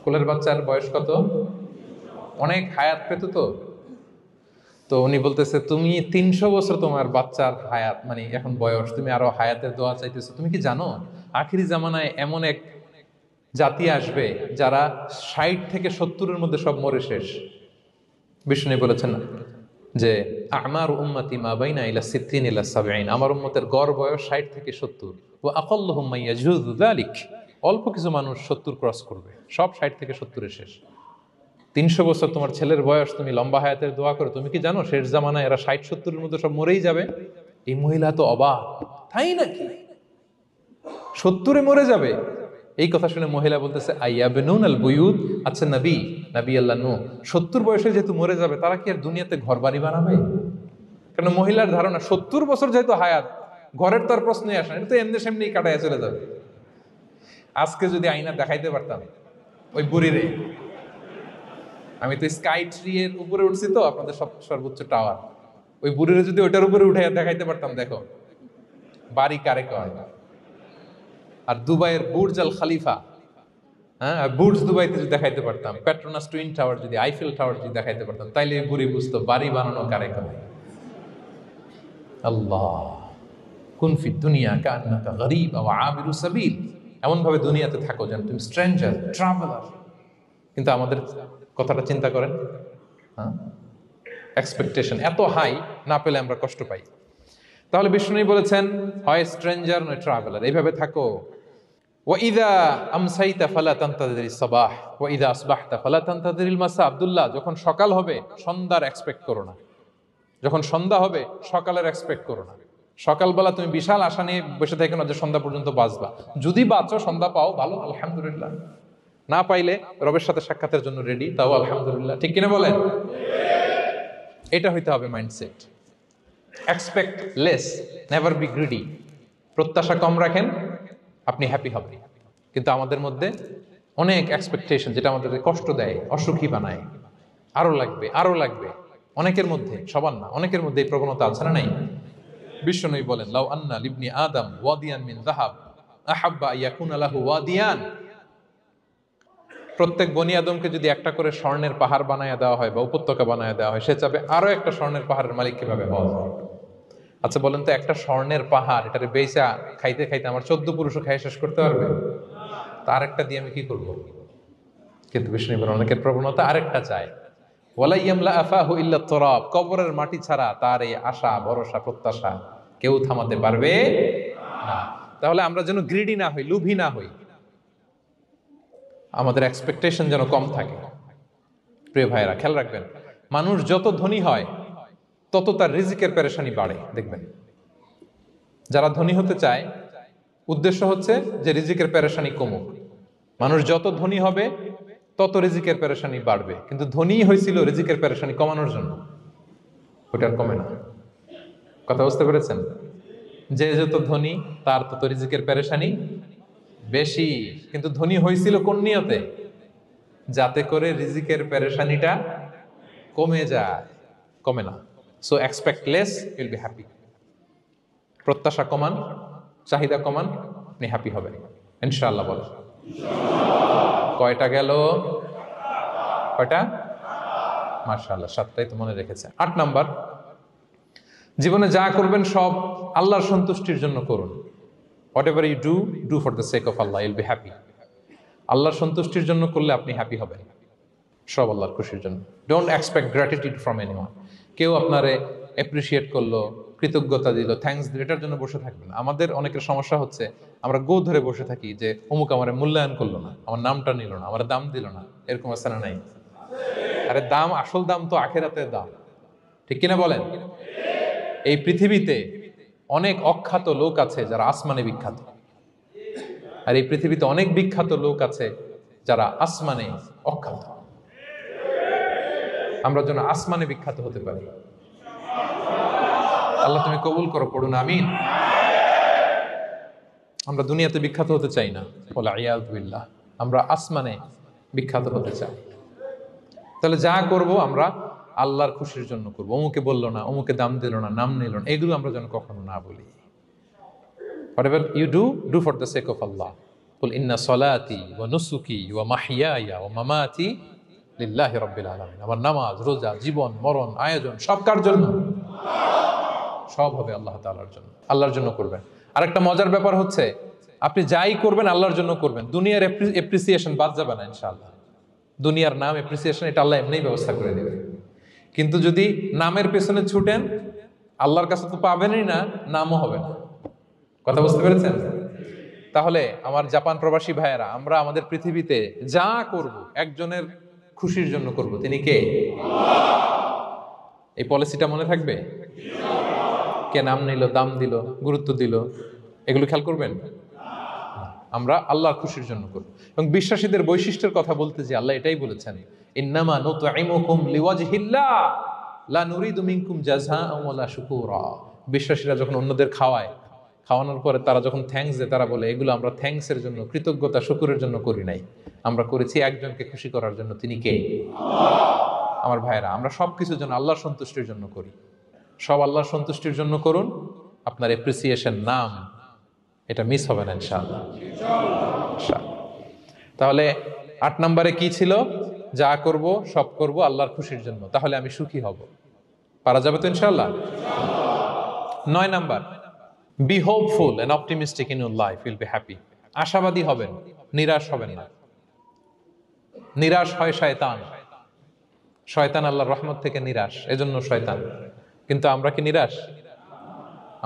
কোলের বাচ্চার বয়স কত? অনেক হায়াত পেত তো। তো উনি বলতেছে, তুমি 300 বছর তোমার বাচ্চার হায়াত মানে এখন বয়স, তুমি আরো হায়াতের দোয়া চাইতেছো। তুমি কি জানো আখিরি জামানায় এমন এক জাতি আসবে যারা 60 থেকে 70-এর মধ্যে সব মরে শেষ। বিষ্ণু বলেছেন যে আমার উম্মতি মা বাইনা ইলা 60 ইলা 70, আমার উম্মতের গড় বয়স 60 থেকে 70। ওয়া আকাল্লুহুম মান ইয়াজুযু যালিক, অল্প কিছু মানুষ 70 ক্রস করবে, সব 60 থেকে 70-এ শেষ। 300 বছর তোমার ছেলের বয়স, তুমি লম্বা হায়াতের দোয়া করো, তুমি কি জানো শেষ জামানায় এরা 60-70-এর মধ্যে সব মরেই যাবে? এই মহিলা তো অবাক, তাই নাকি 70-এ মরে যাবে? এই কথা শুনে মহিলা বলতেছে আইয়াবনুন আল বুয়ুত, আচ্ছা নবী, নবী আল্লাহ নূহ 70 বয়সে যেহেতু মরে যাবে, তারা কি আর দুনিয়াতে ঘর বাড়ি বানাবে? কারণ মহিলার ধারণা 70 বছর যেহেতু হায়াত, ঘরের তো আর প্রশ্নই আসে না, এটা তো এমনি সেমনি কাটায় চলে যাবে। আজকে যদি আয়না দেখাইতে পারতাম ওই বুড়িরে, আমি তো স্কাই ট্রি এর উপরে উঠছি, তো আপনাদের সর্বোচ্চ টাওয়ার, ওই বুড়িরে যদি ওইটার উপরে উঠে দেখাইতে পারতাম, দেখো বাড়ি কারে কয়। আর দুবাইয়ের বুর্জ আল খালিফা, হ্যাঁ, আর বুর্জ দুবাইতে যদি দেখাইতে পারতাম, পেট্রোনাস টুইন টাওয়ার যদি, আইফেল টাওয়ার যদি দেখাইতে পারতাম, তাইলে এই বুড়ি বুঝতো বাড়ি বানানো কারে কয়। আল্লাহ, কুন ফি দুনিয়া কান্নাকা গরীব আও আবিরু সাবিল, এমন ভাবে দুনিয়াতে থাকো যেন তুমি স্ট্রেঞ্জার, ট্রাভেলার। কিন্তু আমাদের কথাটা চিন্তা করেন, হ্যাঁ, এক্সপেকটেশন এত হাই, না পেলে আমরা কষ্ট পাই। তাহলে বিষ্ণু বলেছেন হয় স্ট্রেঞ্জার নয় ট্রাভেলার, এইভাবে থাকো। ওয়াইদা আমসাইতা ফালা তানতাযিরিস সাবাহ ওয়াইদা আসবাহতা ফালা তানতাযিরিল মাসা। আব্দুল্লাহ, যখন সকাল হবে সন্ধ্যার এক্সপেক্ট করো না, যখন সন্ধ্যা হবে সকালের এক্সপেক্ট করো না। সকালবেলা তুমি বিশাল আশা নিয়ে বসে থাকো না যে সন্ধ্যা পর্যন্ত বাঁচবা। যদি বাঁচো, সন্ধ্যা পাও, ভালো, আলহামদুলিল্লাহ। না পাইলে রবের সাথে সাক্ষাতের জন্য রেডি, তাও আলহামদুলিল্লাহ। ঠিক কিনা বলেন? এটা হইতে হবে mindset. Expect less, never be greedy. প্রত্যাশা কম রাখেন, আপনি হ্যাপি হবেন। কিন্তু আমাদের মধ্যে অনেক এক্সপেকটেশন, যেটা আমাদের কষ্ট দেয়, অসুখী বানায়, আরো লাগবে, আরো লাগবে। অনেকের মধ্যে, সবার না, অনেকের মধ্যে এই প্রবণতা আছে না নাই? বিশ্বনবী বলেন, লাউ আন্না লিবনি আদম ওয়াদিয়ান মিন যাহাব আহাব্বা ইয়াকুনা লাহু ওয়াদিয়ান। প্রত্যেক বনি আদমকে যদি একটা করে স্বর্ণের পাহাড় বানায় দেওয়া হয় বা উপত্যকা বানায় দেওয়া হয়, সে চাবে আরো একটা স্বর্ণের পাহাড়ের মালিক কিভাবে হওয়া যায়। আচ্ছা বলেন তো, একটা স্বর্ণের পাহাড়, এটারে বেচা খাইতে খাইতে আমার 14 পুরুষও খাই শেষ করতে পারবে? তার একটা দিয়ে আমি কি করবো? কিন্তু বিষ্ণু বলেন, অনেকের প্রবণতা আরেকটা চায়। ওয়ালা ইয়ামলা আফাহু ইল্লা তুরাব, কবরের মাটি ছাড়া তার এই আশা, ভরসা, প্রত্যাশা কেউ থামাতে পারবে না। তাহলে আমরা যেন গ্রিডি না হই, লোভী না হই, আমাদের এক্সপেকটেশন যেন কম থাকে। প্রিয় ভাইয়েরা, খেয়াল রাখবেন, মানুষ যত ধনী হয় তত তার রিজিকের পেরেশানি বাড়ে। দেখবেন, যারা ধনী হতে চায় উদ্দেশ্য হচ্ছে যে রিজিকের পেরেশানি কমুক। মানুষ যত ধনী হবে তত রিজিকের পেরেশানি বাড়বে। কিন্তু ধনী হয়েছিল রিজিকের পেরেশানি কমানোর জন্য, ওটা আর কমে না। কথা বুঝতে পেরেছেন? যে যত ধনী তার তত রিজিকের পেরেশানি বেশি। কিন্তু ধনী হয়েছিল কোন নিয়তে? যাতে করে রিজিকের পেরেশানিটা কমে যায়, কমে না। So expect less, Yule be happy. প্রত্যাশা কমান, চাহিদা কমান, আপনি হ্যাপি হবেন ইনশাআল্লাহ। বলে কয়টা গেল? কয়টা? মাশাআল্লাহ, 7টাই তো মনে রেখেছেন। 8 নাম্বার, জীবনে যা করবেন সব আল্লাহর সন্তুষ্টির জন্য করুন। Whatever you do, do for the sake of Allah, you'll be happy. আল্লাহর সন্তুষ্টির জন্য করলে আপনি হ্যাপি হবেন, সব আল্লাহর খুশির জন্য। Don't expect gratitude from anyone. কেউ আপনারে অ্যাপ্রিশিয়েট করলো, কৃতজ্ঞতা দিল, থ্যাঙ্কস দিল, এটার জন্য বসে থাকবেন। আমাদের অনেকের সমস্যা হচ্ছে, আমরা গো ধরে বসে থাকি যে অমুক আমার মূল্যায়ন করলো না, আমার নামটা নিল না, আমার দাম দিল না। এরকম আছে না নাই? আরে দাম, আসল দাম তো আখিরাতের দাম। ঠিক কিনা বলেন? এই পৃথিবীতে অনেক অখ্যাত লোক আছে যারা আসমানে বিখ্যাত, আর এই পৃথিবীতে অনেক বিখ্যাত লোক আছে যারা আসমানে অখ্যাত। আমরা যেন আসমানে বিখ্যাত হতে পারি। আল্লাহ তুমি কবুল করো, পড়ুন আমিন। আমরা দুনিয়াতে বিখ্যাত হতে চাই না, বলে আয়াযু বিল্লাহ, আমরা আসমানে বিখ্যাত হতে চাই। তাহলে যা করব আমরা আল্লাহর খুশির জন্য করবো। অমুকে বললো না, অমুকে দাম দিল না, নাম নিল না, এগুলো আমরা যেন কখনো না বলি। Whatever you do, do for the sake of Allah. Qul inna salati wa nusuki wa mahyaya wa mamati lillahi rabbil alamin. আমার নামাজ, রোজা, জীবন, মরণ, আয়োজন সব কার জন্য? সব হবে আল্লাহ তাআলার জন্য। আল্লাহর জন্য করবেন। আরেকটা মজার ব্যাপার হচ্ছে, আপনি যাই করবেন আল্লাহর জন্য করবেন। দুনিয়ার এপ্রিসিয়েশন বাদ যাবে না ইনশাআল্লাহ। দুনিয়ার নাম, এপ্রিসিয়েশন, এটা আল্লাহ এমনিই ব্যবস্থা করে দেবে। কিন্তু যদি নামের পেছনে ছুটেন, আল্লাহর কাছে তো পাবেনই না, নামও হবে না। কথা বুঝতে পেরেছেন? তাহলে আমার জাপান প্রবাসী ভাইয়েরা, আমরা আমাদের পৃথিবীতে যা করব একজনের খুশির জন্য করব। তিনি কে? এই পলিসিটা মনে থাকবে? কে নাম নিল, দাম দিল, গুরুত্ব দিল, এগুলো খেয়াল করবেন। আমরা আল্লাহর খুশির জন্য করব। এবং বিশ্বাসীদের বৈশিষ্ট্যের কথা বলতে যে আল্লাহ এটাই বলেছেন, ইন্নামা নুতঈমুকুম লিওয়াজহিল্লাহ লা নুরিদু মিনকুম জাযাআন ওয়ালা শুকুরা। বিশ্বাসীরা যখন অন্যদের খাওয়ানোর পরে তারা যখন থ্যাঙ্কস দেয়, তারা বলে এগুলো আমরা থ্যাঙ্কসের জন্য, কৃতজ্ঞতা শুকরের জন্য করি নাই, আমরা করেছি একজনকে খুশি করার জন্য। তিনি কে? আমার ভাইয়েরা, আমরা সব কিছুর জন্য আল্লাহর সন্তুষ্টির জন্য করি। সব আল্লাহর সন্তুষ্টির জন্য করুন, আপনার এপ্রিসিয়েশন নাম এটা মিস হবে না ইনশাআল্লাহ। তাহলে 8 নম্বরে কি ছিল? যা করব সব করব আল্লাহর খুশির জন্য, তাহলে আমি সুখী হব। পারা যাবে তো ইনশাআল্লাহ? 9 number, be hopeful and optimistic in your life, will be happy. আশাবাদী হবেন, নিরাশ হবেন না। নিরাশ হয় শয়তান। শয়তান আল্লাহর রহমত থেকে নিরাশ, এজন্য শয়তান। কিন্তু আমরা কি নিরাশ?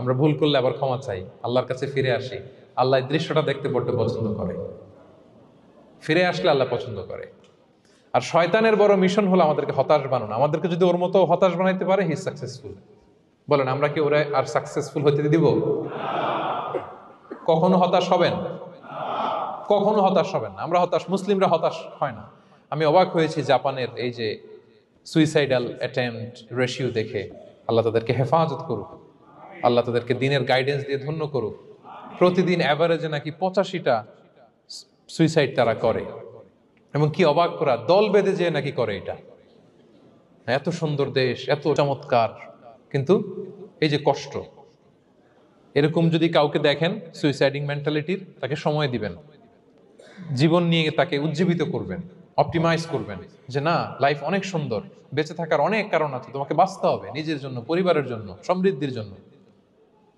আমরা ভুল করলে আবার ক্ষমা চাই, আল্লাহর কাছে ফিরে আসি। আল্লাহ এই দৃশ্যটা দেখতে বড্ড পছন্দ করে। ফিরে আসলে আল্লাহ পছন্দ করে। আর শয়তানের বড় মিশন হলো আমাদেরকে হতাশ বানানো। আমাদেরকে যদি ওর মতো হতাশ বানাইতে পারে, হি সাকসেসফুল। বলেন, আমরা কি ওরা আর সাকসেসফুল হতে দিব? কখনো হতাশ হবেন? কখনো হতাশ হবেন না। আমরা হতাশ, মুসলিমরা হতাশ হয় না। আমি অবাক হয়েছি জাপানের এই যে সুইসাইডাল অ্যাটেম্পট রেশিও দেখে। আল্লাহ তাদেরকে হেফাজত করুক, আল্লাহ তাদেরকে দিনের গাইডেন্স দিয়ে ধন্য করুক। প্রতিদিন অ্যাভারেজে নাকি 85টা সুইসাইড তারা করে, এবং কি অবাক করা, দল বেঁধে যেয়ে নাকি করে এটা। এত সুন্দর দেশ, এত চমৎকার, কিন্তু এই যে কষ্ট। এরকম যদি কাউকে দেখেন সুইসাইডিং মেন্টালিটির, তাকে সময় দিবেন, জীবন নিয়ে তাকে উজ্জীবিত করবেন, অপটিমাইজ করবেন যে না, লাইফ অনেক সুন্দর, বেঁচে থাকার অনেক কারণ আছে, তোমাকে বাঁচতে হবে নিজের জন্য, পরিবারের জন্য, সমৃদ্ধির জন্য।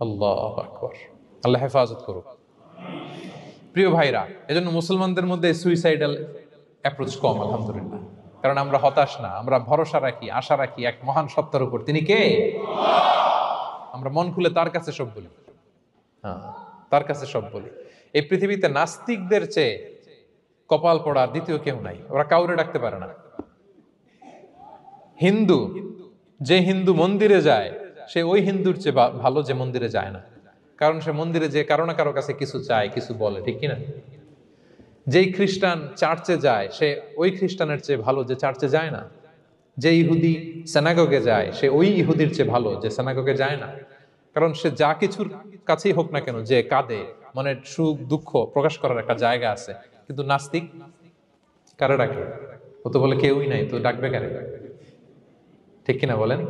আল্লাহু আকবার। আল্লাহ হেফাজত করুক। প্রিয় ভাইরা, এজন্য মুসলমানদের মধ্যে সুইসাইডাল অ্যাপ্রোচ কম, আলহামদুলিল্লাহ। কারণ আমরা হতাশ না, আমরা ভরসা রাখি, আশা রাখি এক মহান সত্তার উপর। তিনি কে? আমরা মন খুলে তার কাছে সব বলি। হ্যাঁ, তার কাছে সব বলি। এই পৃথিবীতে নাস্তিকদের চেয়ে কপাল পড়ার দ্বিতীয় কেউ নাই। ওরা কাউরে ডাকতে পারে না। হিন্দু, যে হিন্দু মন্দিরে যায়, সে ওই হিন্দুর চেয়ে ভালো যে মন্দিরে যায় না। কারণ সে মন্দিরে যে কারো না কারো কাছে কিছু চায়, কিছু বলে, ঠিক কিনা? যেই খ্রিস্টান চার্চে যায়, সে ওই খ্রিস্টানের চেয়ে ভালো যে চার্চে যায় না। যে ইহুদি সেনাগগে যায়, সে ওই ইহুদির চেয়ে ভালো যে সেনাগগে যায় না। কারণ সে যা কিছুর কাছেই হোক না কেন, যে কাঁদে, মনের সুখ দুঃখ প্রকাশ করার একটা জায়গা আছে। কিন্তু নাস্তিক কারে ডাকে? ও তো বলে কেউই নাই, তো ডাকবে কারে? ঠিক কিনা বলেন?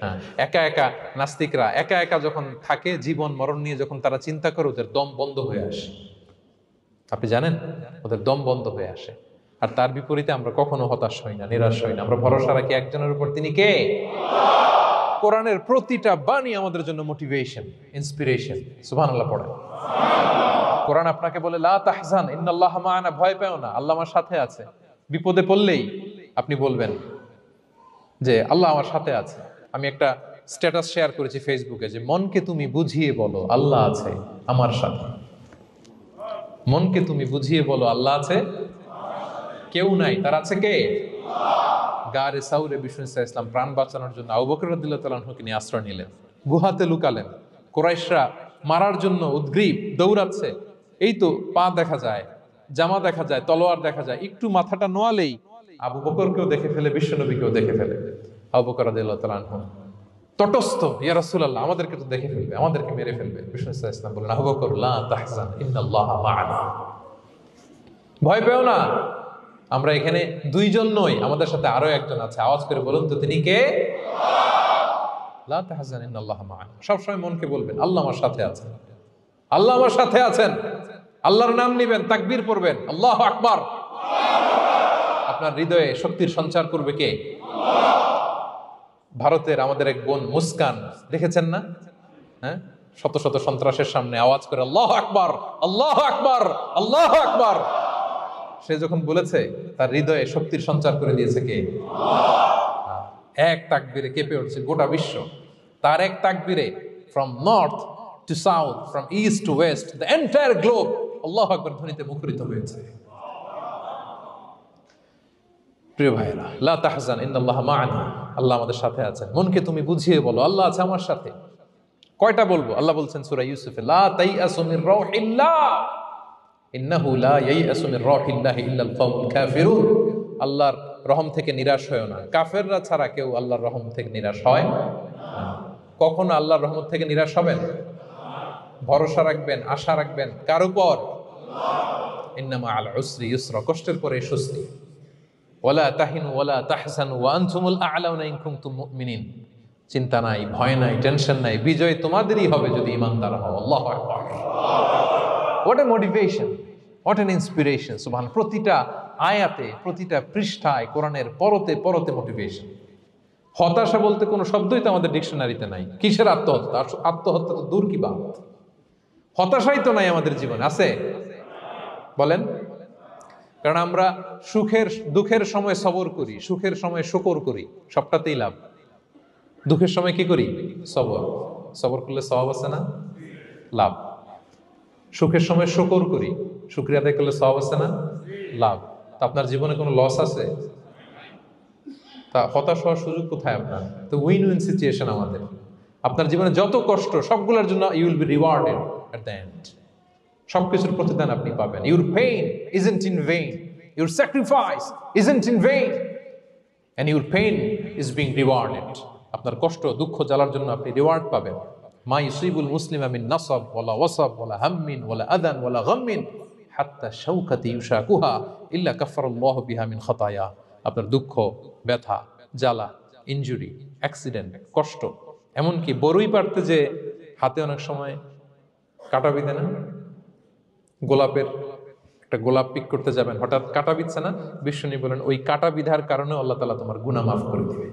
হ্যাঁ, একা একা নাস্তিকরা একা একা যখন থাকে, জীবন মরণ নিয়ে যখন তারা চিন্তা করে, ওদের দম বন্ধ হয়ে আসে। আপনি জানেন, ওদের দম বন্ধ হয়ে আসে। আর তার বিপরীতে আমরা কখনো হতাশ হই না, নিরাশ হই না। আমরা ভরসা রাখি একজনের উপর, তিনি কে? কোরআনের প্রতিটা বাণী আমাদের জন্য মোটিভেশন, ইন্সপিরেশন। সুবহানাল্লাহ পড়েন। কোরআন আপনাকে বলে লা তাহজান ইন্নাল্লাহা মা'ানা, ভয় পেও না, আল্লাহ আমার সাথে আছে। বিপদে পড়লেই আপনি বলবেন যে আল্লাহ আমার সাথে আছে। আমি একটা স্ট্যাটাস শেয়ার করেছি ফেসবুকে যে মনকে তুমি বুঝিয়ে বলো আল্লাহ আছে আমার সাথে। মনকে তুমি বুঝিয়ে বলো আল্লাহ আছে, কেউ নাই, তার আছে কে? গারে সাউরে বিষ্ণু ইসলাম প্রাণ বাঁচানোর জন্য আবু বকর রাদিয়াল্লাহু তাআলা আনহুকে নিয়ে আশ্রয় নিলেন, গুহাতে লুকালেন। কুরাইশরা মারার জন্য উদ্গ্রীব, দৌড়াচ্ছে। এই তো পা দেখা যায়, জামা দেখা যায়, তলোয়ার দেখা যায়। একটু মাথাটা নোয়ালেই আবু বকরকেও দেখে ফেলে, বিশ্বনবীকেও দেখে ফেলে। আবু বকর রাদিয়াল্লাহু তাআলা আনহু তটস্থ, ইয়া রাসূলুল্লাহ, আমাদেরকে তো দেখে ফেলবে, আমাদেরকে মেরে ফেলবে। বিষ্ণু ইসলাম বললেন, আবু বকর লা তাহজান ইন্নাল্লাহা মা'ানা, ভয় পেও না, আমরা এখানে দুইজন নই, আমাদের সাথে আরো একজন আছে। আওয়াজ করে বলুন তো, তিনি কে? লা তাহজান ইন্নাল্লাহা মা'ানা। সবসময় মনকে বলবেন আল্লাহ আমার সাথে আছেন, আল্লাহ আমার সাথে আছেন। আল্লাহর নাম নিবেন, তাকবীর পড়বেন, আল্লাহু আকবার। আপনার হৃদয়ে শক্তির সঞ্চার করবে কে? ভারতের আমাদের এক বোন মুস্কান, দেখেছেন না? হ্যাঁ, শত শত সন্ত্রাসের সামনে আওয়াজ করে আল্লাহু আকবার, আল্লাহু আকবার, আল্লাহু আকবার। সে যখন বলেছে, তার হৃদয়ে শক্তির সঞ্চার করে দিয়েছে কে? এক তাকবীরে কেঁপে উঠছে গোটা বিশ্ব। তার এক তাকবীরে from north to south, from east to west, the entire globe আল্লাহু আকবার ধ্বনিতে মুখরিত হয়েছে। প্রিয় ভাইরা, লা তাহজান ইন্নাল্লাহা মা'ানা, আল্লাহ আমাদের সাথে আছেন। মনকে তুমি বুঝিয়ে বলো আল্লাহ আছে আমার সাথে। কয়টা বলবো? আল্লাহ বলছেন সূরা ইউসুফে, লা তাইয়াসু মির রাউহিল্লাহ, ইন্নাহু লা ইয়াইয়াসু মির রাহিল্লাহি ইল্লাল কওমুল কাফিরুন। আল্লাহর রহম থেকে নিরাশ হয়ো না, কাফেররা ছাড়া কেউ আল্লাহর রহম থেকে নিরাশ হয় না। কখনো আল্লাহর রহমত থেকে নিরাশ হবেন? ভরসা রাখবেন, আশা রাখবেন কার উপর? ইন্নামা আল উসরি ইউসরা, কষ্টের পরে স্বস্তি। ওয়ালা তাহিনু ওয়ালা তাহজানু ওয়া আনতুমুল আ'লাউনা ইন কুনতুম মুমিনিন। চিন্তা নাই, ভয় নাই, টেনশন নাই, বিজয় তোমাদেরই হবে যদি ঈমানদার হও। আল্লাহু আকবার। What a motivation, what an inspiration. সুবহানাল্লাহ। প্রতিটা আয়াতে, প্রতিটা পৃষ্ঠায় কোরআনের পরতে পরতে মোটিভেশন। হতাশা বলতে কোনো শব্দই তো আমাদের ডিকশনারিতে নাই। কিসের আত্মহত্যা? আত্মহত্যা তো দূর কি বাত, হতাশাই তো নাই আমাদের জীবনে। আছে? বলেন। কারণ আমরা দুঃখের সময় সবর করি, সুখের সময় শুকর করি, সবটাতেই লাভ। দুঃখের সময় কি করি? সবর করলে সওয়াব আছে না? লাভ। সুখের সময় শুকর করি, শুকরিয়া আদায় করলে সওয়াব আছে না? লাভ। তা আপনার জীবনে কোনো লস আছে? তা হতাশ হওয়ার সুযোগ কোথায় আপনার? তো উইন উইন সিচুয়েশন আমাদের। আপনার জীবনে যত কষ্ট সবগুলোর জন্য you will be rewarded at the end. সবকিছুর প্রতিদান আপনি পাবেন। Your pain isn't in vain, your sacrifice isn't in vain, and your pain is being rewarded. আপনার কষ্ট, দুঃখ জ্বালার জন্য আপনি রিওয়ার্ড পাবেন। মা ইউসিবুল মুসলিমা মিন নাসাব ওয়ালা ওয়াসাব ওয়ালা হাম্মিন ওয়ালা আদান ওয়ালা গাম্মিন হাত্তা শাওকাতি ইউশাকুহা ইল্লা কাফফারাল্লাহু বিহা মিন খাতায়া। আপনার দুঃখ, ব্যথা, জ্বালা, ইনজুরি, অ্যাক্সিডেন্ট, কষ্ট, এমনকি বড়ই পারতে যে হাতে অনেক সময় কাটা বিঁধে না, গোলাপের একটা গোলাপ পিক করতে যাবেন, হঠাৎ কাটা বিঁধছে না, বিশ্বনী বলেন ওই কাটা বিধার কারণে আল্লাহ তাআলা তোমার গুনাহ মাফ করে দিবে।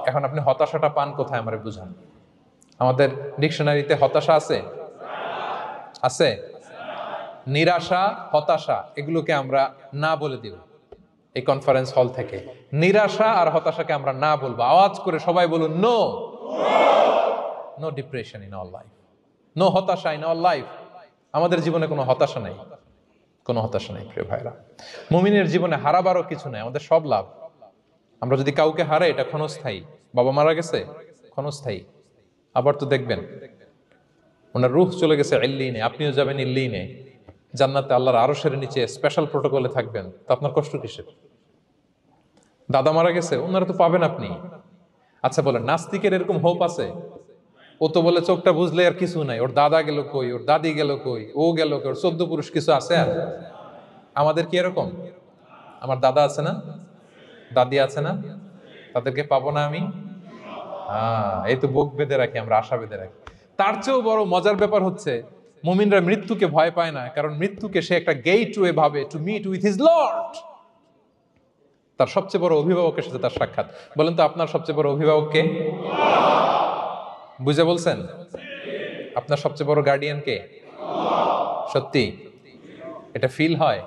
এখন আপনি হতাশাটা পান কোথায় আমারে বুঝান। আমাদের ডিকশনারিতে হতাশা আছে? আছে? নিরাশা, হতাশা এগুলোকে আমরা না বলে দিব এই কনফারেন্স হল থেকে। নিরাশা আর হতাশাকে আমরা না বলবো। আওয়াজ করে সবাই বলুন, no. No depression in our life, no হতাশা ইন আওয়ার লাইফ। আমাদের জীবনে কোনো হতাশা নাই, কোনো হতাশা নাই প্রিয় ভাইরা। মুমিনের জীবনে হারাবারও কিছু নাই, আমাদের সব লাভ। আমরা যদি কাউকে হারাই এটা ক্ষণস্থায়ী। বাবা মারা গেছে, ক্ষণস্থায়ী। আবার তো দেখবেন ওনার রূহ চলে গেছে ইল্লিনে, আপনিও যাবেন ইল্লিনে, জান্নাতে আল্লাহর আরশের নিচে স্পেশাল প্রোটোকলে থাকবেন। তো আপনার কষ্ট কিসের? দাদা মারা গেছে, ওনারা তো পাবেন আপনি। আচ্ছা বলেন, নাস্তিকের এরকম হোপ আছে? ও তো বলে চোখটা বুঝলে আর কিছু নাই, ওর দাদা গেল কই, ওর দাদি গেল কই, ও গেল কই, ওর 14 পুরুষ কিছু আছে আর? আমাদের কি এরকম? আমার দাদা আছে না, দাদি আছে না, তাদেরকে পাবো না আমি? এই তো বুক বেঁধে রাখি আমরা, আশা বেঁধে রাখি। তার চেয়েও বড় মজার ব্যাপার হচ্ছে মুমিনরা মৃত্যুকে ভয় পায় না, কারণ মৃত্যুকে সে একটা গেটওয়ে ভাবে to meet with his Lord. তার সবচেয়ে বড় অভিভাবকের সাথে তার সাক্ষাৎ। বলেন তো আপনার সবচেয়ে বড় অভিভাবক কে? বুঝে বলছেন? আপনার সবচেয়ে বড় গার্ডিয়ান কে? সত্যি এটা ফিল হয়?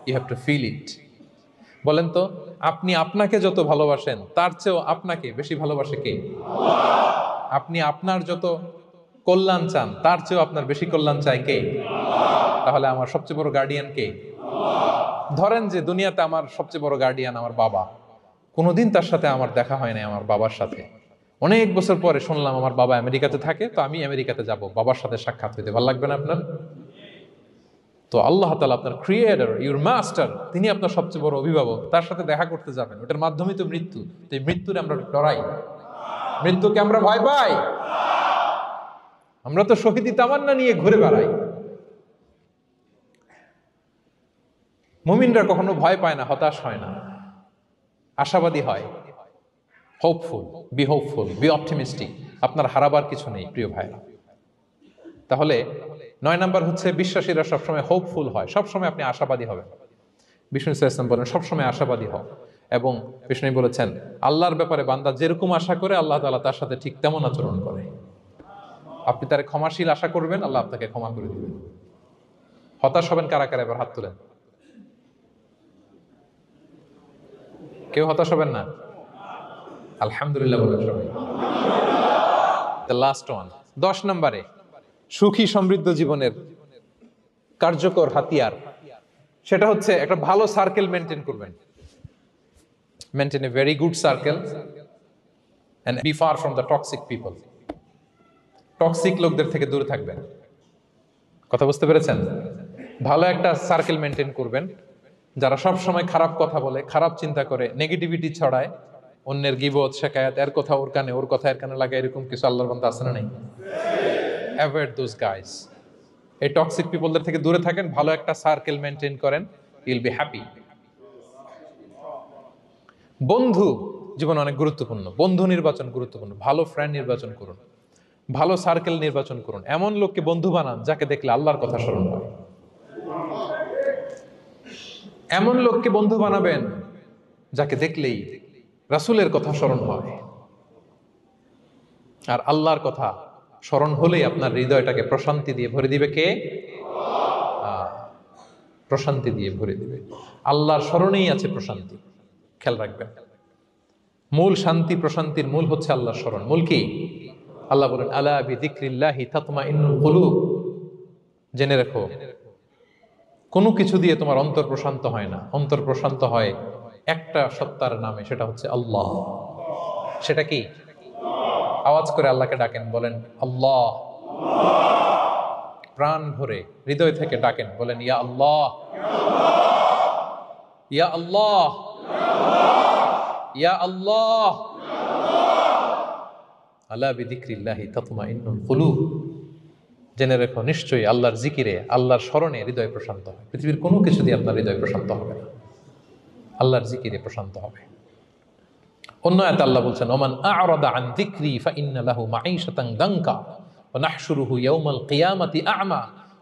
You have to feel it. বলেন তো, আপনি আপনাকে যত ভালোবাসেন তার চেয়েও আপনাকে বেশি ভালোবাসে কে? আপনি আপনার যত কল্যাণ চান তার চেয়েও আপনার বেশি কল্যাণ চায় কে? তাহলে আমার সবচেয়ে বড় গার্ডিয়ান কে? ধরেন যে দুনিয়াতে আমার সবচেয়ে বড় গার্ডিয়ান আমার বাবা, কোনোদিন তার সাথে আমার দেখা হয় নাই আমার বাবার সাথে। অনেক বছর পরে শুনলাম আমার বাবা আমেরিকাতে থাকে, তো আমি আমেরিকাতে যাব বাবার সাথে সাক্ষাৎ হইতে। ভালো লাগবে না আপনার? তো আল্লাহ তাআলা আপনার ক্রিয়েটর, ইউর মাস্টার, তিনি আপনার সবচেয়ে বড় অভিভাবক, তার সাথে দেখা করতে যাবেন। ওটার মাধ্যমেই তো মৃত্যু। তো এই মৃত্যুরে আমরা ডরাই, মৃত্যুকে আমরা ভয় পাই। আমরা তো শহীদি তামান্না নিয়ে ঘুরে বেড়াই। মুমিনরা কখনো ভয় পায় না, হতাশ হয় না, আশাবাদী হয়। Hopeful, B optimistic. আপনার হারাবার কিছু নেই প্রিয় ভাইরা। তাহলে 9 নাম্বার হচ্ছে বিশ্বাসীরা সবসময় হোপফুল হয়, সবসময় আপনি আশাবাদী হবেন। বিষ্ণু ইসলাম বলেন সবসময় আশাবাদী হও। এবং বিষ্ণু বলেছেন আল্লাহর ব্যাপারে বান্দা যেরকম আশা করে আল্লাহ তাআলা তার সাথে ঠিক তেমন আচরণ করে। আপনি তার ক্ষমাশীল আশা করবেন, আল্লাহ আপনাকে ক্ষমা করে দিবেন। হতাশ হবেন কারা কারা? এবার হাত তোলেন। কেউ হতাশ হবেন না? আলহামদুলিল্লাহ বলেন সবাই। দ্য লাস্ট ওয়ান, 10 নম্বরে সুখী সমৃদ্ধ জীবনের কার্যকর হাতিয়ার, সেটা হচ্ছে একটা ভালো সার্কেল মেনটেন করবেন। Maintain a very good circle and be far from the toxic people. Toxic লোকদের থেকে দূরে থাকবেন। কথা বুঝতে পেরেছেন? ভালো একটা সার্কেল মেনটেন করবেন, যারা সব সময় খারাপ কথা বলে, খারাপ চিন্তা করে, নেগেটিভিটি ছড়ায়, অন্যের গীবত শেখায়াত, এর কথা ওর কানে, ওর কথা এর কানে লাগে, এরকম কিছু আল্লাহর বান্দা আছে না নাই? Avoid those guys. এই টক্সিক পিপলদের থেকে দূরে থাকেন, ভালো একটা সার্কেল মেনটেন করেন, ইউল বি হ্যাপি। বন্ধু জীবন অনেক গুরুত্বপূর্ণ, বন্ধু নির্বাচন গুরুত্বপূর্ণ। ভালো ফ্রেন্ড নির্বাচন করুন, ভালো সার্কেল নির্বাচন করুন, এমন লোককে বন্ধু বানান যাকে দেখলে আল্লাহর কথা স্মরণ হয়। এমন লোককে বন্ধু বানাবেন যাকে দেখলেই রাসূলের কথা স্মরণ হয়। আর আল্লাহর কথা স্মরণ হলেই আপনার হৃদয়টাকে প্রশান্তি দিয়ে ভরে দিবে কে? প্রশান্তি দিয়ে ভরে দিবে। আল্লাহর স্মরণেই আছে প্রশান্তি, খেয়াল রাখবেন। মূল শান্তি প্রশান্তির মূল হচ্ছে আল্লাহর স্মরণ। মূল কি? আল্লাহ বলেন আলা বিযিকরিল্লাহি তাতমাইন্নুল কুলুব। জেনে রেখো, কোনো কিছু দিয়ে তোমার অন্তর প্রশান্ত হয় না। অন্তর প্রশান্ত হয় একটা সত্তার নামে, সেটা হচ্ছে আল্লাহ। সেটা কি? আওয়াজ করে আল্লাহকে ডাকেন, বলেন আল্লাহ। প্রাণ ভরে হৃদয় থেকে ডাকেন, বলেন ইয়া আল্লাহ, ইয়া আল্লাহ, ইয়া আল্লাহ। আলা বিযিকরিল্লাহি তাতমাইন্নুল কুলুব। জেনে রেখো, নিশ্চয়ই আল্লাহর জিকিরে, আল্লাহর স্মরণে হৃদয় প্রশান্ত হয়। পৃথিবীর কোনো কিছু দিয়ে আপনার হৃদয় প্রশান্ত হবে না, আল্লাহর জিকিরে প্রশান্ত হবে। অন্য আয়াতে আল্লাহ বলছেন ওমান আ'রাদা আন যিকরি ফাইন্না লাহু মাঈশাতান দানকা ওয়া নাহশুরুহু ইয়াওমাল কিয়ামাতি আ'মা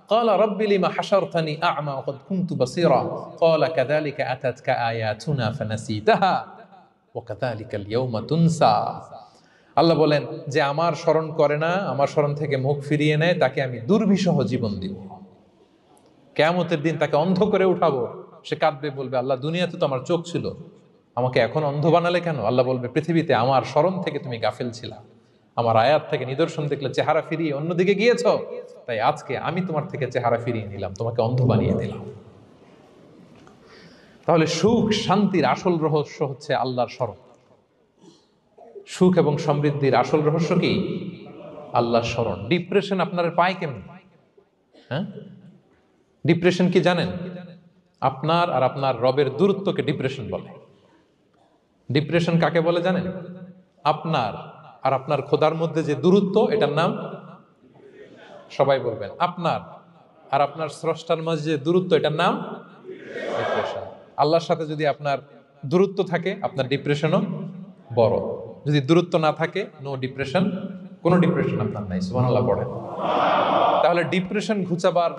ক্বালা রাব্বি লিমা হাশারতানি আ'মা ওয়া ক্বাদ কুনতু বাসীরা ক্বালা কাযালিকা আতাতকা আয়াতুনা ফানাসিতাহা ওয়া কাযালিকাল ইয়াওমা তুনসা। আল্লাহ বলেন যে আমার স্মরণ করে না, আমার স্মরণ থেকে মুখ ফিরিয়ে নেয়, তাকে আমি দুর্বিষহ জীবন দিব। কিয়ামতের দিন তাকে অন্ধ করে উঠাবো। সে কাঁদবে, বলবে আল্লাহ দুনিয়াতে তো আমার চোখ ছিল, আমাকে এখন অন্ধ বানালে কেন? আল্লাহ বলবে পৃথিবীতে আমার স্মরণ থেকে তুমি গাফেল ছিলা, আমার আয়াত থেকে নিদর্শন দেখলে চেহারা ফিরিয়ে অন্যদিকে গিয়েছ, তাই আজকে আমি তোমার থেকে চেহারা ফিরিয়ে নিলাম, তোমাকে অন্ধ বানিয়ে দিলাম। তাহলে সুখ শান্তির আসল রহস্য হচ্ছে আল্লাহর স্মরণ। সুখ এবং সমৃদ্ধির আসল রহস্য কি? আল্লাহর স্মরণ। ডিপ্রেশন আপনার পায় কেমন? হ্যাঁ, ডিপ্রেশন কি জানেন? আপনার আর আপনার রবের দূরত্বকে ডিপ্রেশন বলে। ডিপ্রেশন কাকে বলে জানেন? আপনার আর আপনার খোদার মধ্যে যে দূরত্ব, এটার নাম, সবাই বলবেন, আপনার আর আপনার স্রষ্টার মাঝে যে দূরত্ব, এটার নাম ডিপ্রেশন। আল্লাহর সাথে যদি আপনার দূরত্ব থাকে, আপনার ডিপ্রেশনও বড়। যদি দূরত্ব না থাকে, নো ডিপ্রেশন, কোনো ডিপ্রেশন আপনার নাই। সুবহানাল্লাহ পড়েন। তাহলে ডিপ্রেশন ঘুচাবার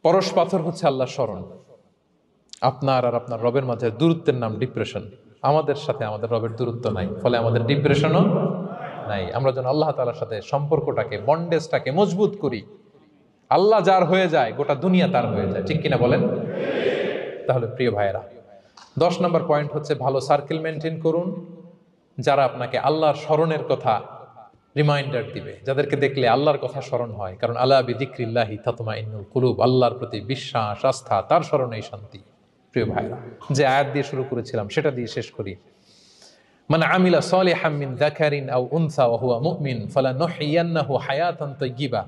পরশ পাথর হচ্ছে আল্লাহর স্মরণ। আপনার আর আপনার রবের মাঝে দূরত্বের নাম ডিপ্রেশন। আমাদের সাথে আমাদের রবের দূরত্ব নাই, ফলে আমাদের ডিপ্রেশনও নাই। আমরা যেন আল্লাহ তাআলার সাথে সম্পর্কটাকে, বন্ডেজটাকে মজবুত করি। আল্লাহ যার হয়ে যায়, গোটা দুনিয়া তার হয়ে যায়। ঠিক কিনা বলেন? তাহলে প্রিয় ভাইয়েরা, 10 নম্বর পয়েন্ট হচ্ছে ভালো সার্কেল মেনটেন করুন, যারা আপনাকে আল্লাহর স্মরণের কথা রিমাইন্ডার দিবে, যাদেরকে দেখলে আল্লাহর কথা স্মরণ হয়। কারণ আলা বিযিকরিল্লাহি তাতমাইন্নুল কুলুব, আল্লাহর প্রতি বিশ্বাস, আস্থা, তার স্মরণেই শান্তি। প্রিয় ভাইরা, যে আয়াত দিয়ে শুরু করেছিলাম সেটা দিয়ে শেষ করি। মান আমিলা সালিহাম মিন যাকারিন আও উনসা ওয়া হুয়া মুমিন ফালানুহইয়ান্নাহু হায়াতান তাইয়্যিবা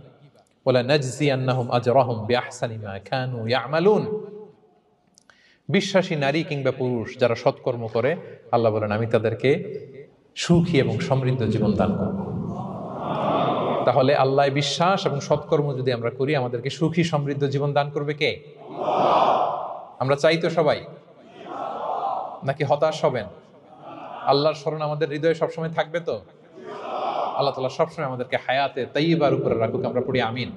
ওয়া লানাজজিয়ান্নাহুম আজরাহুম বিআহসানি মা কানু ইয়ামালুন। বিশ্বাসী নারী কিংবা পুরুষ যারা সৎকর্ম করে, আল্লাহ বলেন আমি তাদেরকে সুখী এবং সমৃদ্ধ জীবন দান করব। তাহলে আল্লাহ বিশ্বাস এবং সৎকর্ম যদি আমরা করি, আমাদেরকে সুখী সমৃদ্ধ জীবন দান করবে কে? আমরা চাই তো সবাই, নাকি হতাশ হবেন? আল্লাহর স্মরণ আমাদের হৃদয়ে সবসময় থাকবে তো? আল্লাহ তাআলা সবসময় আমাদেরকে হায়াতে তাইয়্যিবার উপরে রাখুক, আমরা পড়ি আমিন।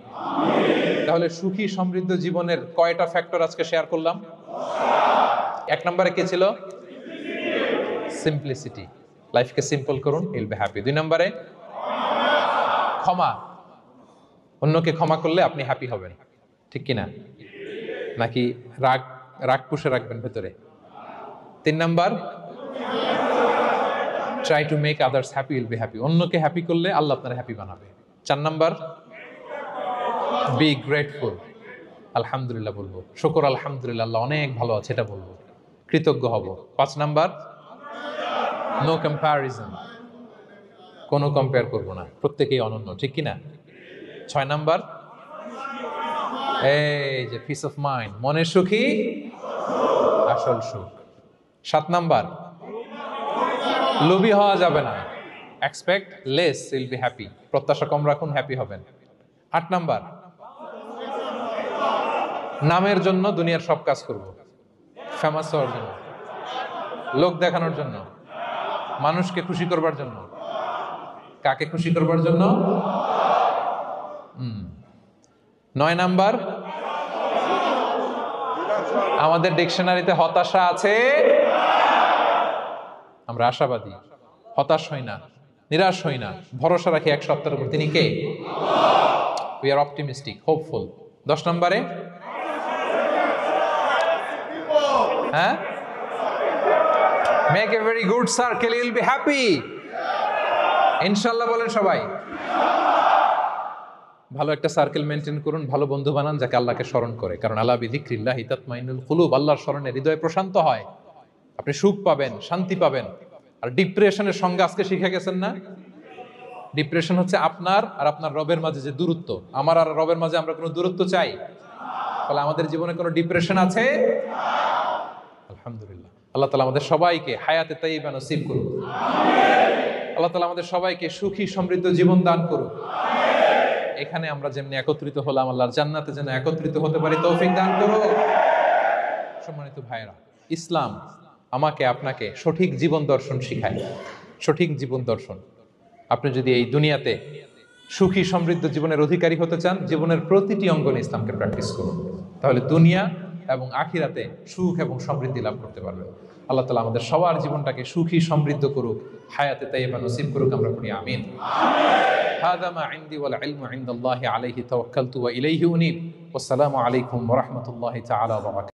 তাহলে সুখী সমৃদ্ধ জীবনের কয়টা ফ্যাক্টর আজকে শেয়ার করলাম? 1 নম্বরে কি ছিল? সিম্পলিসিটি। লাইফকে সিম্পল করুন, ইউল বি হ্যাপি। 2 নম্বরে ক্ষমা। অন্যকে ক্ষমা করলে আপনি হ্যাপি হবেন, ঠিক কিনা? নাকি রাগ রাগ পুষে রাখবেন ভেতরে? 3 number, try to make others happy, will be happy. অন্যকে হ্যাপি করলে আল্লাহ আপনার হ্যাপি বানাবে। 4 নাম্বার, বি গ্রেটফুল। আলহামদুলিল্লাহ বলবো, শুকর আলহামদুলিল্লাহ, আল্লাহ অনেক ভালো আছে এটা বলবো, কৃতজ্ঞ হব। 5 নাম্বার, নো কম্প্যারিজন, কোনো কম্পেয়ার করবো না, প্রত্যেকেই অনন্য, ঠিক কিনা? 6 নাম্বার, এই যে পিস অফ মাইন্ড, মনের সুখী আসল সুখ। 7 নাম্বার, লোভী হওয়া যাবে না। Expect less, will be happy. প্রত্যাশা কম রাখুন, হ্যাপি হবেন। 8 নাম্বার, নামের জন্য দুনিয়ার সব কাজ করব, ফেমাস হওয়ার জন্য, লোক দেখানোর জন্য, মানুষকে খুশি করবার জন্য। কাকে খুশি করবার জন্য? 9 নাম্বার, আমাদের ডিকশনারিতে হতাশা আছে, আমরা আশাবাদী, হতাশ হই না, নিরাশ হই না, ভরসা রাখি এক সত্তার উপর। তিনি কে? We are optimistic, hopeful. 10 নম্বরে, হ্যাঁ, make a very good circle, you will be happy. ইনশাআল্লাহ বলেন সবাই। ভালো একটা সার্কেল মেনটেন করুন, ভালো বন্ধু বানান যাকে আল্লাহকে স্মরণ করে, কারণ আলা বিযিকরিল্লাহি তাতমাইন্নুল কুলুব, আল্লাহর স্মরণে হৃদয় প্রশান্ত হয়, আপনি সুখ পাবেন, শান্তি পাবেন। আর ডিপ্রেশনের সঙ্গে আজকে শিখে গেছেন না, ডিপ্রেশন হচ্ছে আপনার আর আপনার রবের মাঝে যে দূরত্ব। আমার আর রবের মাঝে আমরা কোনো দূরত্ব চাই? তাহলে আমাদের জীবনে কোনো ডিপ্রেশন আছে? আলহামদুলিল্লাহ। আল্লাহ তাআলা আমাদের সবাইকে হায়াতে তাইয়্যিবা নসিব করুন। আল্লাহ তাআলা আমাদের সবাইকে সুখী সমৃদ্ধ জীবন দান করুন। এখানে আমরা যেমনি একত্রিত হলাম, আল্লাহর জান্নাতে যেন একত্রিত হতে পারি তৌফিক দান করুন। সম্মানিত ভাইরা, ইসলাম আমাকে আপনাকে সঠিক জীবন দর্শন শিখায়। সঠিক জীবন দর্শন। আপনি যদি এই দুনিয়াতে সুখী সমৃদ্ধ জীবনের অধিকারী হতে চান, জীবনের প্রতিটি অঙ্গনে ইসলামকে প্র্যাকটিস করুন, তাহলে দুনিয়া এবং আখিরাতে সুখ এবং সমৃদ্ধি লাভ করতে পারবেন। আল্লাহ তাআলা আমাদের সবার জীবনটাকে সুখী সমৃদ্ধ করুক, হায়াতে তাইয়্যিবা নসিব করুক, আমরা পড়ি আমিন। হাযা মা ইনদি ওয়াল ইলমু ইনদাল্লাহি আলাইহি তাওয়াক্কালতু ওয়া ইলাইহি উনীব। ওয়াসসালামু আলাইকুম ওয়া রাহমাতুল্লাহি তাআলা ওয়া বারাকাতুহু।